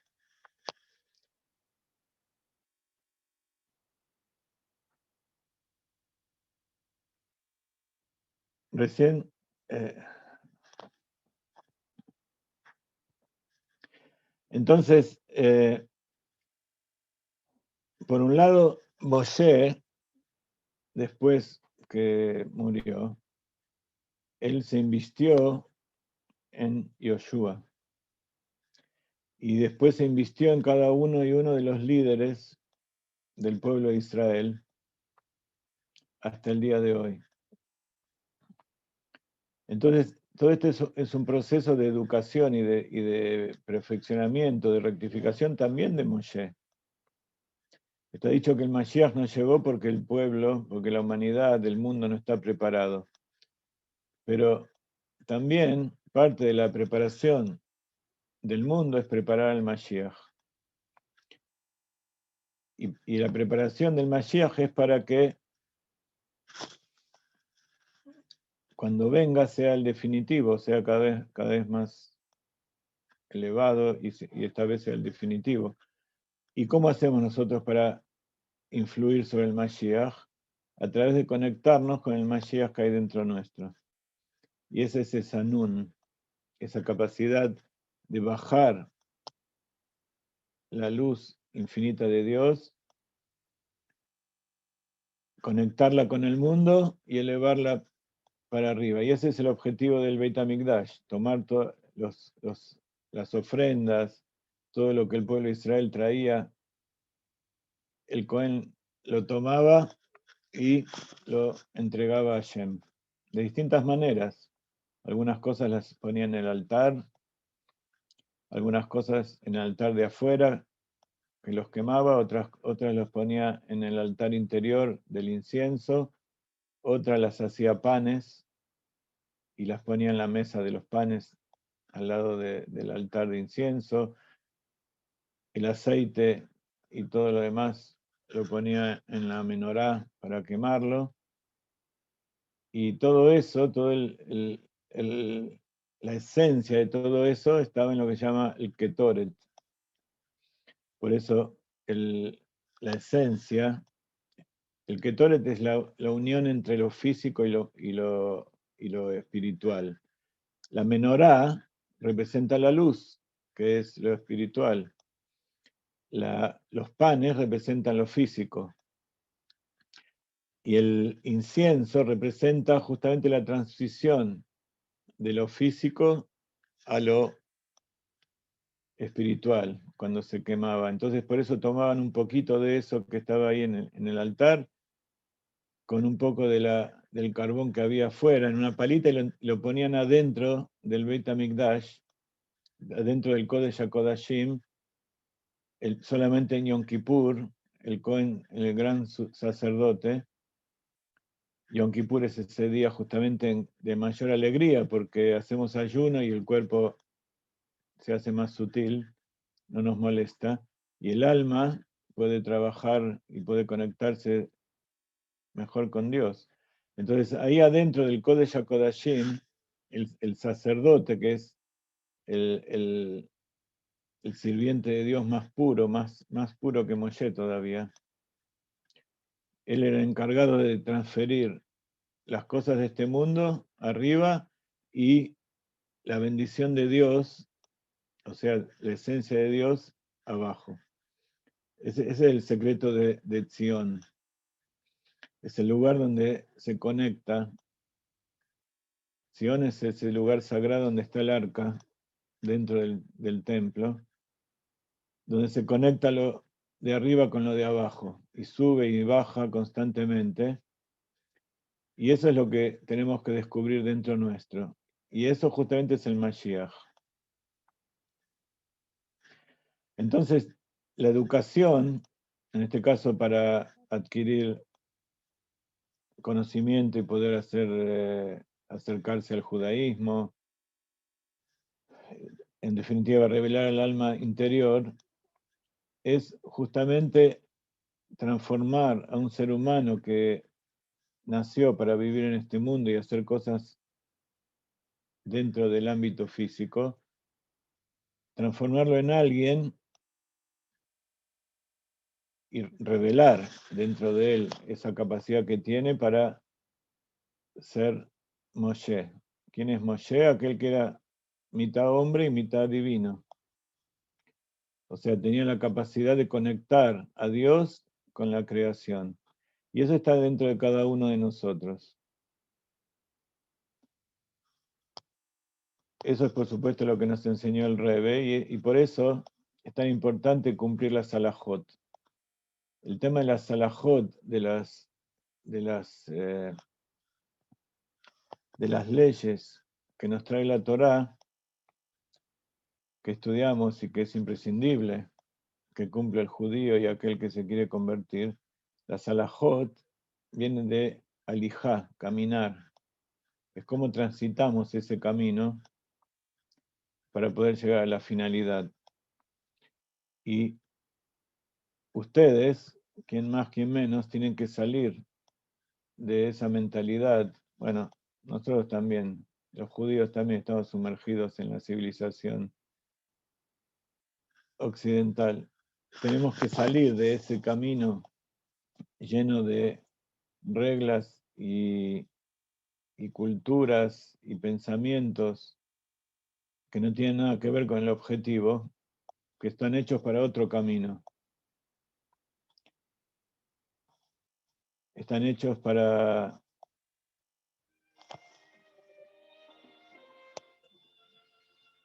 Recién, entonces, por un lado, Moshe después que murió, él se invistió en Yoshua. Y después se invistió en cada uno y uno de los líderes del pueblo de Israel hasta el día de hoy. Entonces, todo esto es un proceso de educación y de perfeccionamiento, de rectificación también de Moshe. Está dicho que el Mashiach no llegó porque el pueblo, porque la humanidad, el mundo no está preparado. Pero también parte de la preparación del mundo es preparar al Mashiach. Y la preparación del Mashiach es para que cuando venga sea el definitivo, sea cada vez más elevado y esta vez sea el definitivo. ¿Y cómo hacemos nosotros para influir sobre el Mashiach? A través de conectarnos con el Mashiach que hay dentro nuestro. Y ese es esa nun, esa capacidad de bajar la luz infinita de Dios, conectarla con el mundo y elevarla para arriba. Y ese es el objetivo del Beit HaMikdash, tomar las ofrendas, todo lo que el pueblo de Israel traía, el Cohen lo tomaba y lo entregaba a Hashem. De distintas maneras. Algunas cosas las ponía en el altar, algunas cosas en el altar de afuera, que los quemaba, otras los ponía en el altar interior del incienso, otras las hacía panes y las ponía en la mesa de los panes al lado del altar de incienso, el aceite y todo lo demás lo ponía en la menorá para quemarlo, y todo eso, la esencia de todo eso estaba en lo que se llama el Ketoret. Por eso la esencia, el Ketoret es la unión entre lo físico y lo espiritual. La menorá representa la luz, que es lo espiritual. Los panes representan lo físico. Y el incienso representa justamente la transición de lo físico a lo espiritual, cuando se quemaba. Entonces por eso tomaban un poquito de eso que estaba ahí en el altar, con un poco del carbón que había afuera, en una palita, y lo ponían adentro del Beit HaMikdash, adentro del Kodesh HaKodashim, solamente en Yom Kippur, el Cohen, el gran sacerdote. Yom Kippur es ese día justamente de mayor alegría, porque hacemos ayuno y el cuerpo se hace más sutil, no nos molesta, y el alma puede trabajar y puede conectarse mejor con Dios. Entonces, ahí adentro del Kodesh HaKodashim, el sacerdote, que es el sirviente de Dios más puro, más puro que Moshe todavía, él era encargado de transferir las cosas de este mundo arriba y la bendición de Dios, o sea, la esencia de Dios, abajo. Ese es el secreto de Zion. Es el lugar donde se conecta. Zion es ese lugar sagrado donde está el arca, dentro del templo, donde se conecta lo de arriba con lo de abajo, y sube y baja constantemente. Y eso es lo que tenemos que descubrir dentro nuestro. Y eso justamente es el Mashiach. Entonces, la educación, en este caso para adquirir conocimiento y poder acercarse al judaísmo, en definitiva revelar el alma interior, es justamente transformar a un ser humano que nació para vivir en este mundo y hacer cosas dentro del ámbito físico, transformarlo en alguien y revelar dentro de él esa capacidad que tiene para ser Moshe. ¿Quién es Moshe? Aquel que era mitad hombre y mitad divino. O sea, tenía la capacidad de conectar a Dios con la creación. Y eso está dentro de cada uno de nosotros. Eso es, por supuesto, lo que nos enseñó el Rebbe, y por eso es tan importante cumplir la salahot. El tema de la salahot, de las leyes que nos trae la Torá, que estudiamos y que es imprescindible que cumple el judío y aquel que se quiere convertir, la salahot viene de alijá, caminar. Es como transitamos ese camino para poder llegar a la finalidad. Y ustedes, quien más, quien menos, tienen que salir de esa mentalidad. Bueno, nosotros también, los judíos también estamos sumergidos en la civilización occidental. Tenemos que salir de ese camino lleno de reglas y culturas y pensamientos que no tienen nada que ver con el objetivo, que están hechos para otro camino. Están hechos para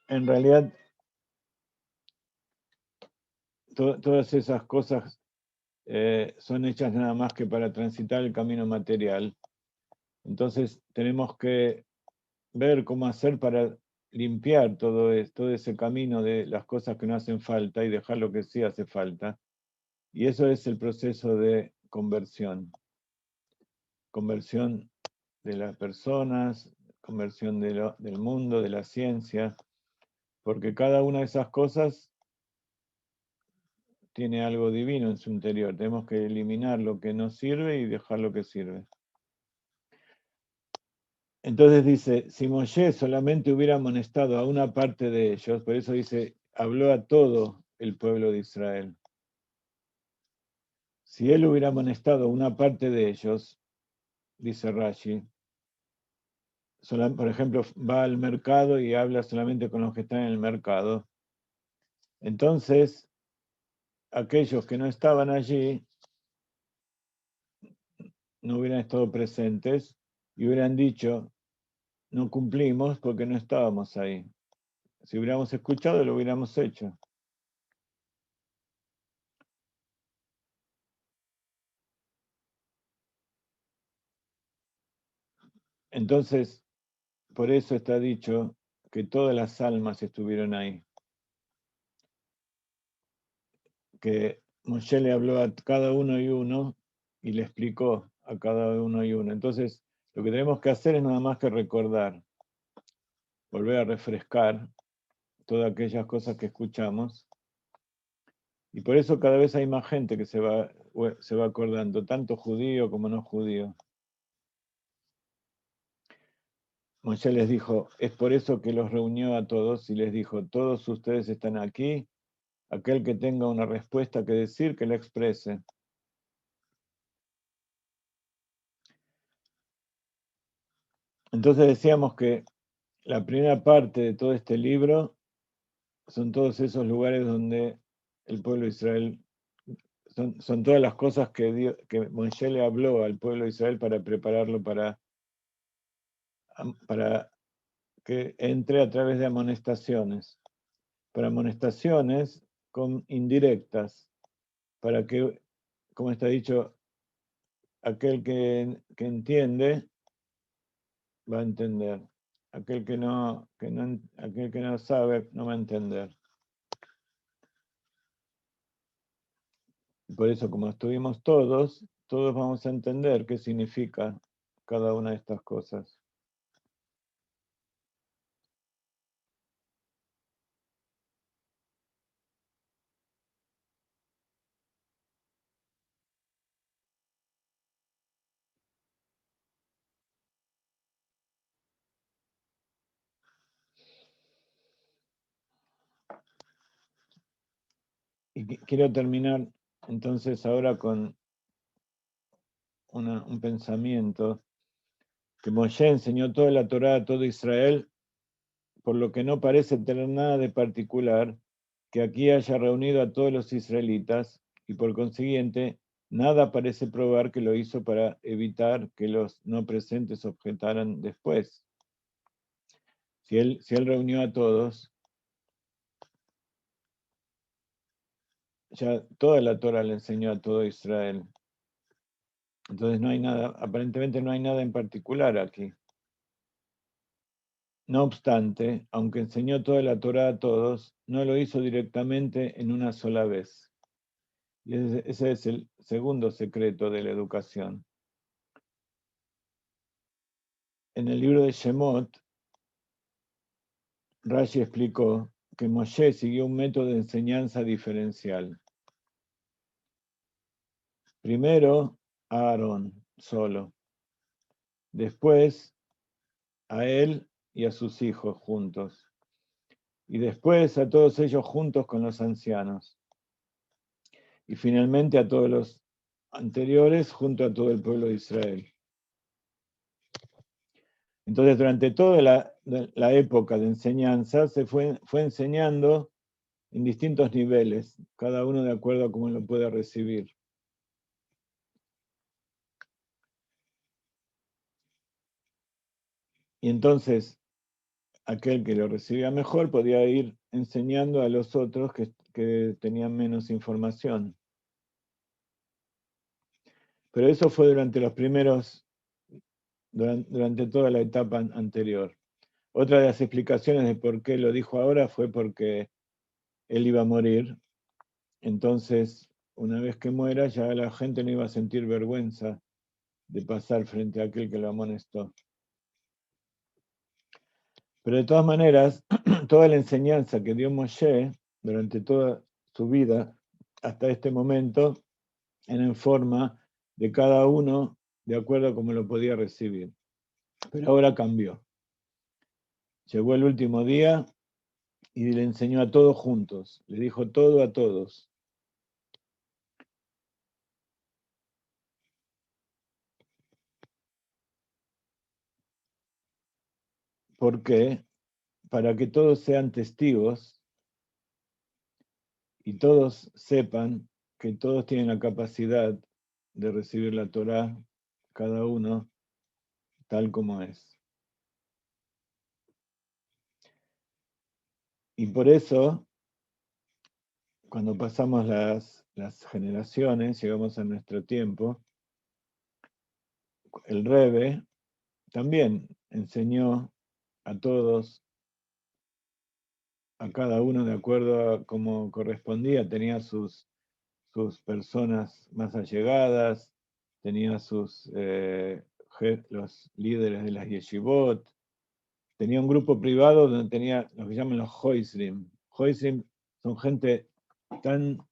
en realidad todas esas cosas son hechas nada más que para transitar el camino material. Entonces tenemos que ver cómo hacer para limpiar todo ese camino de las cosas que no hacen falta y dejar lo que sí hace falta. Y eso es el proceso de conversión. Conversión de las personas, conversión del mundo, de la ciencia, porque cada una de esas cosas tiene algo divino en su interior. Tenemos que eliminar lo que no sirve y dejar lo que sirve. Entonces dice, si Moshe solamente hubiera amonestado a una parte de ellos, por eso dice, habló a todo el pueblo de Israel. Si él hubiera amonestado a una parte de ellos, dice Rashi, por ejemplo, va al mercado y habla solamente con los que están en el mercado, entonces aquellos que no estaban allí no hubieran estado presentes y hubieran dicho, no cumplimos porque no estábamos ahí. Si hubiéramos escuchado, lo hubiéramos hecho. Entonces, por eso está dicho que todas las almas estuvieron ahí. Que Moshe le habló a cada uno y uno y le explicó a cada uno y uno. Entonces, lo que tenemos que hacer es nada más que recordar, volver a refrescar todas aquellas cosas que escuchamos. Y por eso cada vez hay más gente que se va acordando, tanto judío como no judío. Moshe les dijo, es por eso que los reunió a todos y les dijo, todos ustedes están aquí, aquel que tenga una respuesta que decir, que la exprese. Entonces decíamos que la primera parte de todo este libro son todos esos lugares donde el pueblo de Israel, son todas las cosas que Moshe le habló al pueblo de Israel para prepararlo para que entre a través de amonestaciones. Para amonestaciones indirectas, para que, como está dicho, aquel que entiende va a entender. Aquel que no sabe no va a entender. Por eso, como estuvimos todos vamos a entender qué significa cada una de estas cosas. Y quiero terminar entonces ahora con un pensamiento que Moshe enseñó toda la Torá a todo Israel, por lo que no parece tener nada de particular que aquí haya reunido a todos los israelitas y por consiguiente nada parece probar que lo hizo para evitar que los no presentes objetaran después. Si él reunió a todos, ya toda la Torah le enseñó a todo Israel. Entonces no hay nada, aparentemente no hay nada en particular aquí. No obstante, aunque enseñó toda la Torah a todos, no lo hizo directamente en una sola vez. Y ese es el segundo secreto de la educación. En el libro de Shemot, Rashi explicó que Moshe siguió un método de enseñanza diferencial. Primero a Aarón solo, después a él y a sus hijos juntos, y después a todos ellos juntos con los ancianos, y finalmente a todos los anteriores junto a todo el pueblo de Israel. Entonces, durante toda la época de enseñanza, se fue enseñando en distintos niveles, cada uno de acuerdo a cómo lo puede recibir. Y entonces, aquel que lo recibía mejor podía ir enseñando a los otros que tenían menos información. Pero eso fue durante toda la etapa anterior. Otra de las explicaciones de por qué lo dijo ahora fue porque él iba a morir. Entonces, una vez que muera, ya la gente no iba a sentir vergüenza de pasar frente a aquel que lo amonestó. Pero de todas maneras, toda la enseñanza que dio Moshe durante toda su vida hasta este momento era en forma de cada uno de acuerdo a cómo lo podía recibir. Pero ahora cambió. Llegó el último día y le enseñó a todos juntos, le dijo todo a todos. ¿Por qué? Para que todos sean testigos y todos sepan que todos tienen la capacidad de recibir la Torá, cada uno tal como es. Y por eso, cuando pasamos las generaciones, llegamos a nuestro tiempo, el Rebbe también enseñó a todos, a cada uno de acuerdo a cómo correspondía, tenía sus personas más allegadas, tenía los líderes de las yeshivot, tenía un grupo privado donde tenía lo que llaman los hoisrim. Hoisrim son gente tan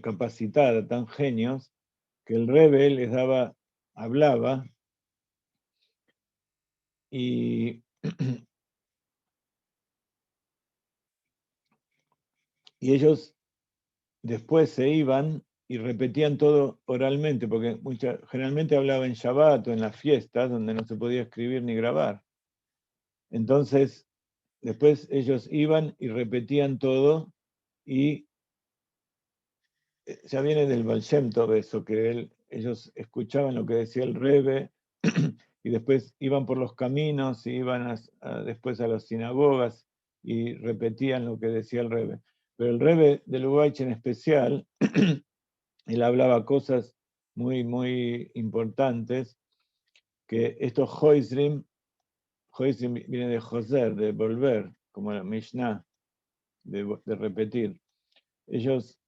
capacitada, tan genios, que el Rebbe les hablaba y ellos después se iban y repetían todo oralmente, porque generalmente hablaba en Shabbat o en las fiestas, donde no se podía escribir ni grabar. Entonces, después ellos iban y repetían todo, y ya viene del Baal Shem Tov eso, que ellos escuchaban lo que decía el Rebbe, y después iban por los caminos, y iban después a las sinagogas, y repetían lo que decía el Rebbe. Pero el Rebbe de Lubavitch en especial, él hablaba cosas muy, muy importantes, que estos Hoisrim viene de Joser, de volver, como la Mishnah, de repetir. Ellos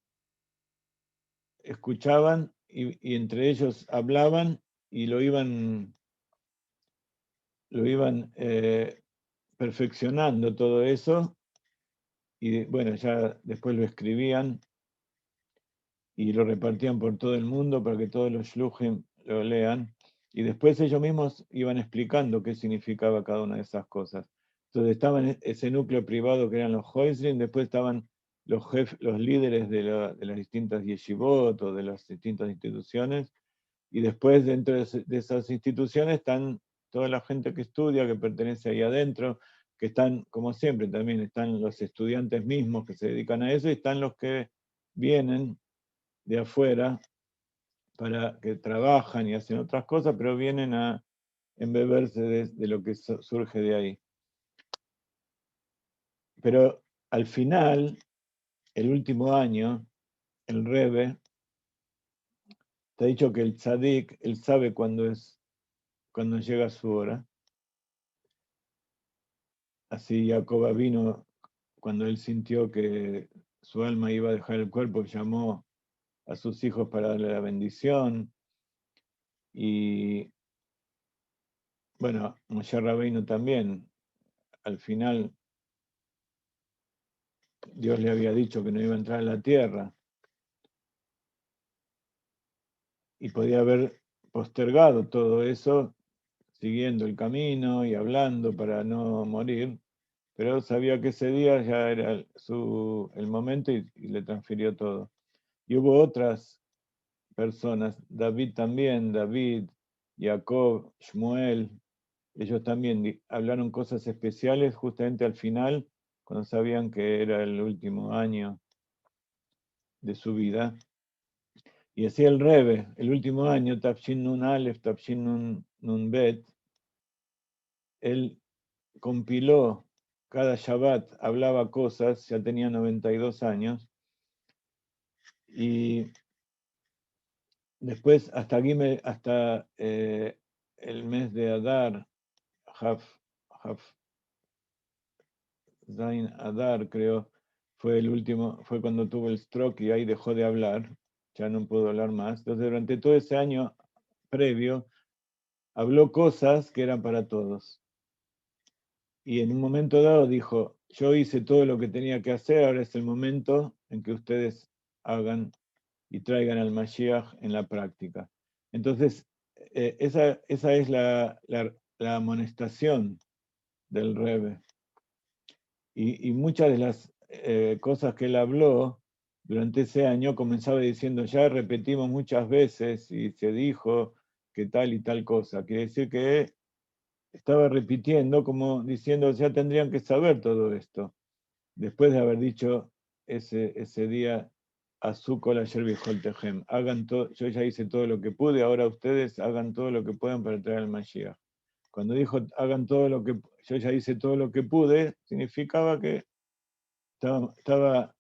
escuchaban y entre ellos hablaban y lo iban perfeccionando todo eso, y bueno, ya después lo escribían y lo repartían por todo el mundo para que todos los shluchim lo lean, y después ellos mismos iban explicando qué significaba cada una de esas cosas. Entonces estaban ese núcleo privado que eran los hoisrim, después estaban los líderes de las distintas yeshivot o de las distintas instituciones, y después dentro de esas instituciones están toda la gente que estudia, que pertenece ahí adentro, que están, como siempre, también están los estudiantes mismos que se dedican a eso, y están los que vienen de afuera para que trabajan y hacen otras cosas, pero vienen a embeberse de lo que surge de ahí. Pero al final, el último año, el Rebbe te ha dicho que el tzadik, él sabe cuando llega su hora. Así Jacob vino cuando él sintió que su alma iba a dejar el cuerpo, llamó a sus hijos para darle la bendición. Y bueno, Moshe Rabbeinu también, al final Dios le había dicho que no iba a entrar a la tierra y podía haber postergado todo eso siguiendo el camino y hablando para no morir, pero sabía que ese día ya era el momento y le transfirió todo. Y hubo otras personas, David también, David, Jacob, Shmuel, ellos también hablaron cosas especiales justamente al final, cuando sabían que era el último año de su vida. Y así el Rebbe, el último año, Tafshin Nun Aleph, Tafshin Nun Bet, él compiló cada Shabbat, hablaba cosas, ya tenía 92 años, y después hasta el mes de Adar, Zain Adar, creo, fue el último, fue cuando tuvo el stroke y ahí dejó de hablar, ya no pudo hablar más. Entonces, durante todo ese año previo, habló cosas que eran para todos. Y en un momento dado dijo, yo hice todo lo que tenía que hacer, ahora es el momento en que ustedes hagan y traigan al Mashiach en la práctica. Entonces, esa es la amonestación del Rebbe. Y muchas de las cosas que él habló durante ese año comenzaba diciendo, ya repetimos muchas veces y se dijo que tal y tal cosa. Quiere decir que estaba repitiendo como diciendo, ya tendrían que saber todo esto. Después de haber dicho ese día, Azúcar ayer viejo el tejem, hagan todo, yo ya hice todo lo que pude, ahora ustedes hagan todo lo que puedan para traer al Mashiach. Cuando dijo hagan todo lo que, yo ya hice todo lo que pude, significaba que estaba,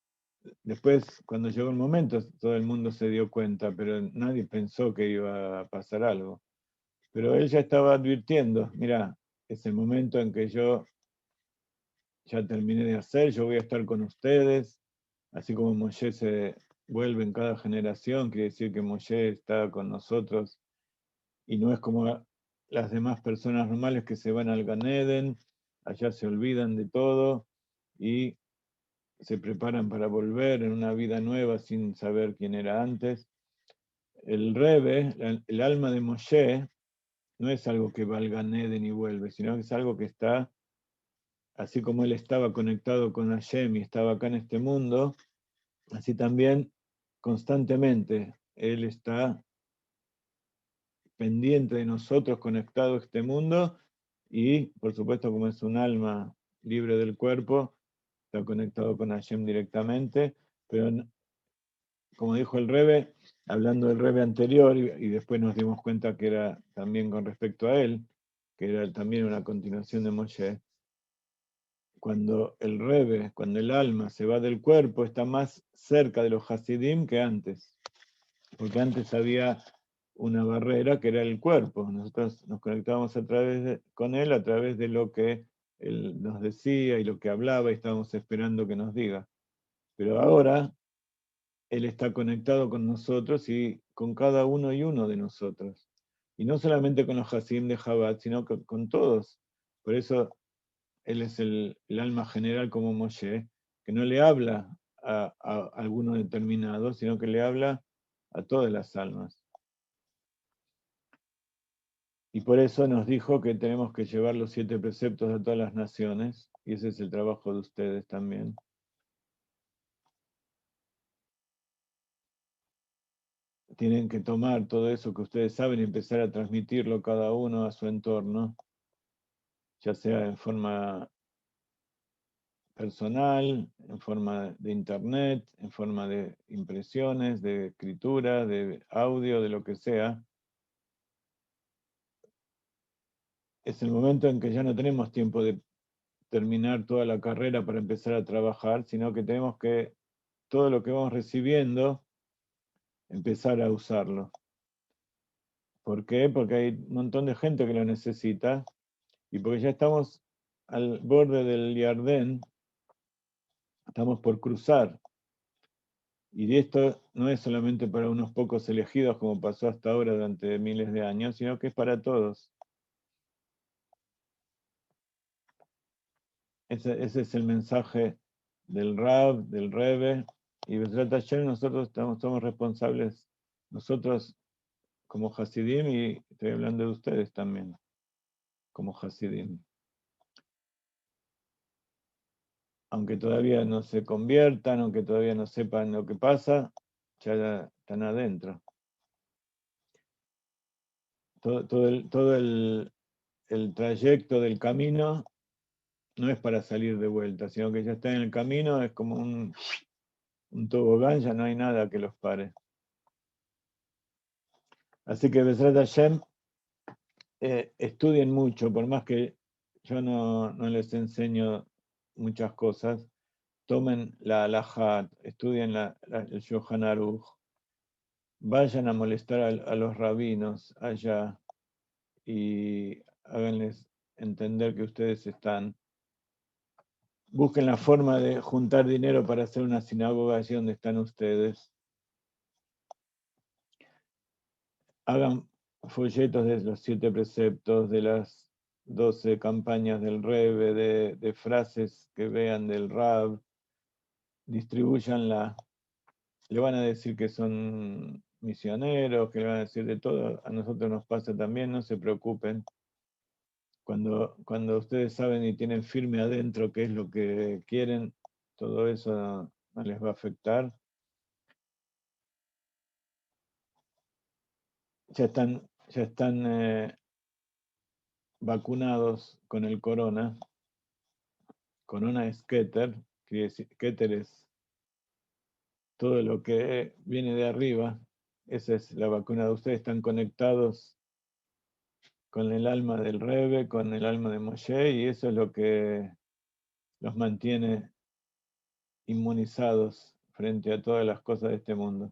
después cuando llegó el momento, todo el mundo se dio cuenta, pero nadie pensó que iba a pasar algo. Pero él ya estaba advirtiendo, mira, es el momento en que yo ya terminé de hacer, yo voy a estar con ustedes, así como Moshe se vuelve en cada generación, quiere decir que Moshe está con nosotros y no es como las demás personas normales que se van al Gan Eden, allá se olvidan de todo y se preparan para volver en una vida nueva sin saber quién era antes. El Rebbe, el alma de Moshe, no es algo que va al Gan Eden y vuelve, sino que es algo que está, así como él estaba conectado con Hashem y estaba acá en este mundo, así también constantemente él está pendiente de nosotros, conectado a este mundo, y por supuesto como es un alma libre del cuerpo, está conectado con Hashem directamente, pero como dijo el Rebbe, hablando del Rebbe anterior, y después nos dimos cuenta que era también con respecto a él, que era también una continuación de Moshe, cuando el Rebbe, cuando el alma se va del cuerpo, está más cerca de los Hasidim que antes, porque antes había una barrera que era el cuerpo, nosotros nos conectábamos con él a través de lo que él nos decía y lo que hablaba y estábamos esperando que nos diga. Pero ahora él está conectado con nosotros y con cada uno y uno de nosotros. Y no solamente con los Hasidim de Chabad, sino con todos. Por eso él es el alma general como Moshe, que no le habla a alguno determinado, sino que le habla a todas las almas. Y por eso nos dijo que tenemos que llevar los 7 preceptos a todas las naciones, y ese es el trabajo de ustedes también. Tienen que tomar todo eso que ustedes saben y empezar a transmitirlo cada uno a su entorno, ya sea en forma personal, en forma de internet, en forma de impresiones, de escritura, de audio, de lo que sea. Es el momento en que ya no tenemos tiempo de terminar toda la carrera para empezar a trabajar, sino que tenemos que, todo lo que vamos recibiendo, empezar a usarlo. ¿Por qué? Porque hay un montón de gente que lo necesita, y porque ya estamos al borde del Yardén, estamos por cruzar. Y esto no es solamente para unos pocos elegidos, como pasó hasta ahora durante miles de años, sino que es para todos. Ese es el mensaje del Rab, del Rebbe, y Bezrat Hashem nosotros somos responsables, nosotros como Hasidim, y estoy hablando de ustedes también, como Hasidim. Aunque todavía no se conviertan, aunque todavía no sepan lo que pasa, ya están adentro. Todo el trayecto del camino no es para salir de vuelta, sino que ya está en el camino, es como un tobogán, ya no hay nada que los pare. Así que Bezrat Hashem, estudien mucho, por más que yo no les enseño muchas cosas, tomen la halajá, estudien el Shulchan Aruch, vayan a molestar a los rabinos allá y háganles entender que ustedes busquen la forma de juntar dinero para hacer una sinagoga allí donde están ustedes. Hagan folletos de los 7 preceptos, de las 12 campañas del Rebbe, de frases que vean del Rab, distribúyanla. Le van a decir que son misioneros, que le van a decir de todo. A nosotros nos pasa también, no se preocupen. Cuando ustedes saben y tienen firme adentro qué es lo que quieren, todo eso no les va a afectar. Ya están vacunados con el corona es Keter, Keter es todo lo que viene de arriba, esa es la vacuna de ustedes, están conectados con el alma del Rebbe, con el alma de Moshe, y eso es lo que los mantiene inmunizados frente a todas las cosas de este mundo.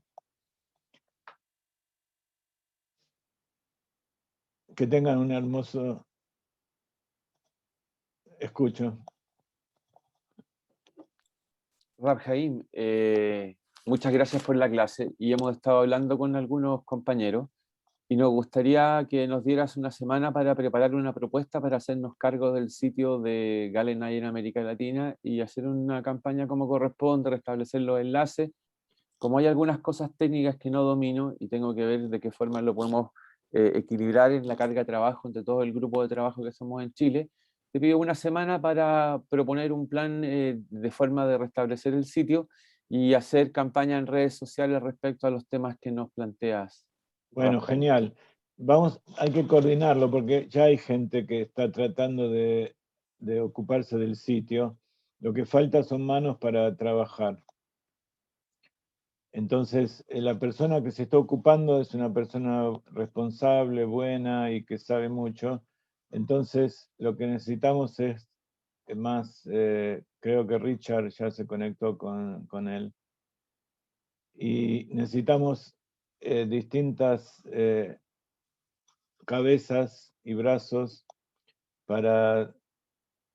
Que tengan un hermoso escucho. Rab Haim, muchas gracias por la clase y hemos estado hablando con algunos compañeros y nos gustaría que nos dieras una semana para preparar una propuesta para hacernos cargo del sitio de Galenay en América Latina y hacer una campaña como corresponde, restablecer los enlaces. Como hay algunas cosas técnicas que no domino y tengo que ver de qué forma lo podemos equilibrar en la carga de trabajo entre todo el grupo de trabajo que somos en Chile, te pido una semana para proponer un plan de forma de restablecer el sitio y hacer campaña en redes sociales respecto a los temas que nos planteas. Bueno, Rafael. genial. Hay que coordinarlo porque ya hay gente que está tratando de ocuparse del sitio. Lo que falta son manos para trabajar. Entonces, la persona que se está ocupando es una persona responsable, buena y que sabe mucho. Entonces, lo que necesitamos es más, creo que Richard ya se conectó con él. Y necesitamos distintas cabezas y brazos para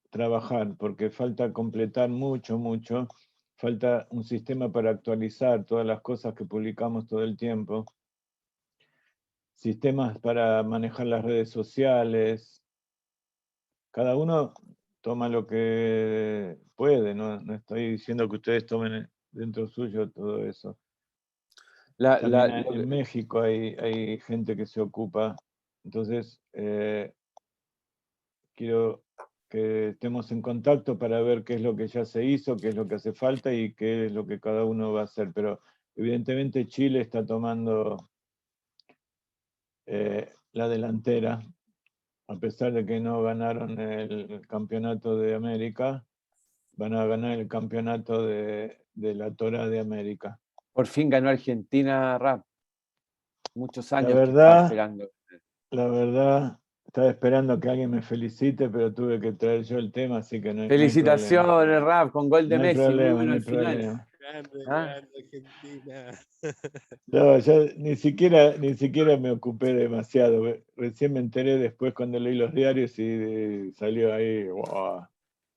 trabajar, porque falta completar mucho. Falta un sistema para actualizar todas las cosas que publicamos todo el tiempo. Sistemas para manejar las redes sociales. Cada uno toma lo que puede, no estoy diciendo que ustedes tomen dentro suyo todo eso. También en México hay gente que se ocupa. Entonces, quiero que estemos en contacto para ver qué es lo que ya se hizo, qué es lo que hace falta y qué es lo que cada uno va a hacer. Pero evidentemente Chile está tomando la delantera, a pesar de que no ganaron el campeonato de América, van a ganar el campeonato de la Torá de América. Por fin ganó Argentina, Rap. Muchos años que verdad, estaba esperando. La verdad, estaba esperando que alguien me felicite, pero tuve que traer yo el tema, así que no hay problema. Felicitaciones, Rap, con gol de No hay Messi, muy problema, bueno no hay al final. problema. Grande, ¿Ah? grande Argentina. No, yo ni siquiera me ocupé demasiado. Recién me enteré después cuando leí los diarios y salió ahí, wow,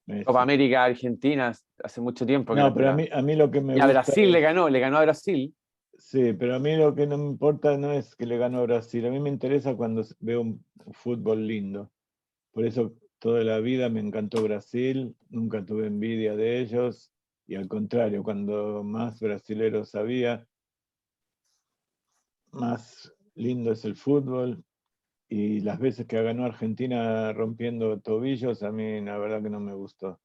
Messi. Copa América Argentina hace mucho tiempo que No, la pero esperaba. a mí lo que me Y a gusta Brasil es- le ganó a Brasil. Sí, pero a mí lo que no me importa no es que le ganó a Brasil. A mí me interesa cuando veo un fútbol lindo. Por eso toda la vida me encantó Brasil, nunca tuve envidia de ellos. Y al contrario, cuando más brasileros había, más lindo es el fútbol. Y las veces que ganó Argentina rompiendo tobillos, a mí la verdad que no me gustó.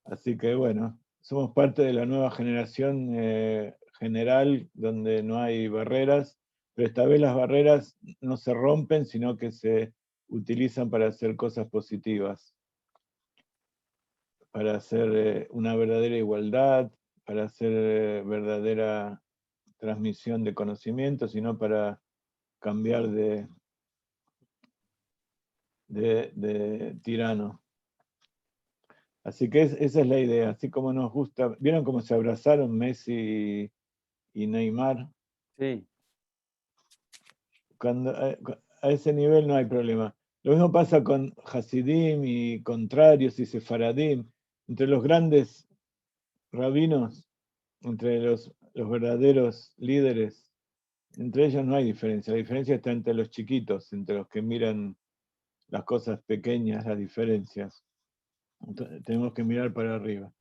Así que bueno, somos parte de la nueva generación general donde no hay barreras, pero esta vez las barreras no se rompen, sino que se utilizan para hacer cosas positivas, para hacer una verdadera igualdad, para hacer verdadera transmisión de conocimiento, sino para cambiar de tirano. Así que esa es la idea, así como nos gusta. ¿Vieron cómo se abrazaron Messi y Neymar? Sí. Cuando, a ese nivel no hay problema. Lo mismo pasa con Hasidim y contrarios y Sefaradim. Entre los grandes rabinos, entre los verdaderos líderes, entre ellos no hay diferencia. La diferencia está entre los chiquitos, entre los que miran las cosas pequeñas, las diferencias. Entonces, tenemos que mirar para arriba.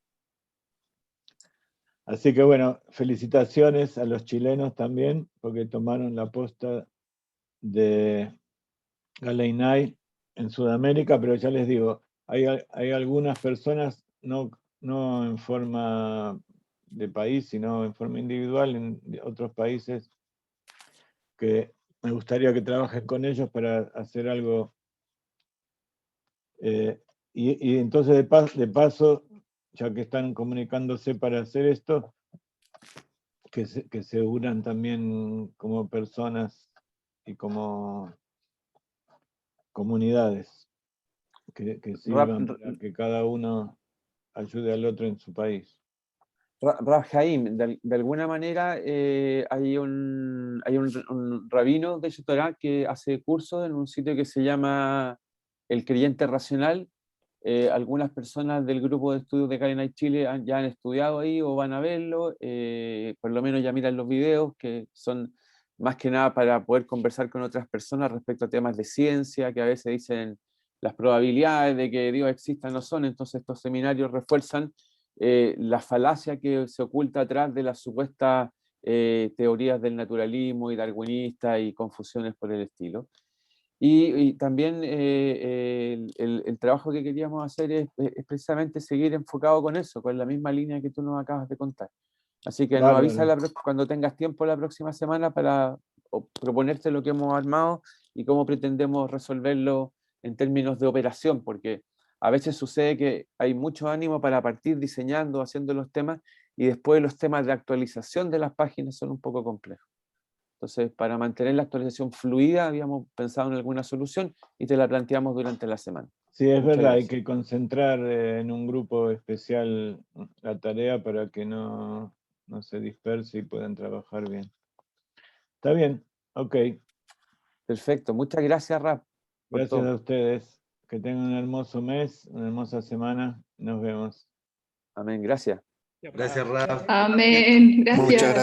Así que bueno, felicitaciones a los chilenos también, porque tomaron la posta de Galeinay en Sudamérica, pero ya les digo, hay algunas personas, no en forma de país, sino en forma individual en otros países, que me gustaría que trabajen con ellos para hacer algo. Y entonces de paso, ya que están comunicándose para hacer esto, que se unan también como personas y como comunidades, que sirvan para que cada uno ayude al otro en su país. Rab Haim, de alguna manera hay un rabino de Torá que hace cursos en un sitio que se llama El Creyente Racional. Algunas personas del grupo de estudios de Galeinay Chile ya han estudiado ahí o van a verlo, por lo menos ya miran los videos, que son más que nada para poder conversar con otras personas respecto a temas de ciencia, que a veces dicen las probabilidades de que Dios exista no son, entonces estos seminarios refuerzan la falacia que se oculta atrás de las supuestas teorías del naturalismo y darwinista y confusiones por el estilo. Y también el trabajo que queríamos hacer es precisamente seguir enfocado con eso, con la misma línea que tú nos acabas de contar. Así que nos avisa cuando tengas tiempo la próxima semana para proponerte lo que hemos armado y cómo pretendemos resolverlo en términos de operación, porque a veces sucede que hay mucho ánimo para partir diseñando, haciendo los temas, y después los temas de actualización de las páginas son un poco complejos. Entonces, para mantener la actualización fluida, habíamos pensado en alguna solución y te la planteamos durante la semana. Sí, es Muchas verdad, gracias. hay que concentrar en un grupo especial la tarea para que no se disperse y puedan trabajar bien. Está bien, ok. Perfecto, muchas gracias, Rap. Gracias a ustedes. Que tengan un hermoso mes, una hermosa semana. Nos vemos. Amén, gracias. Gracias, Raf. Amén. Muchas Gracias. gracias.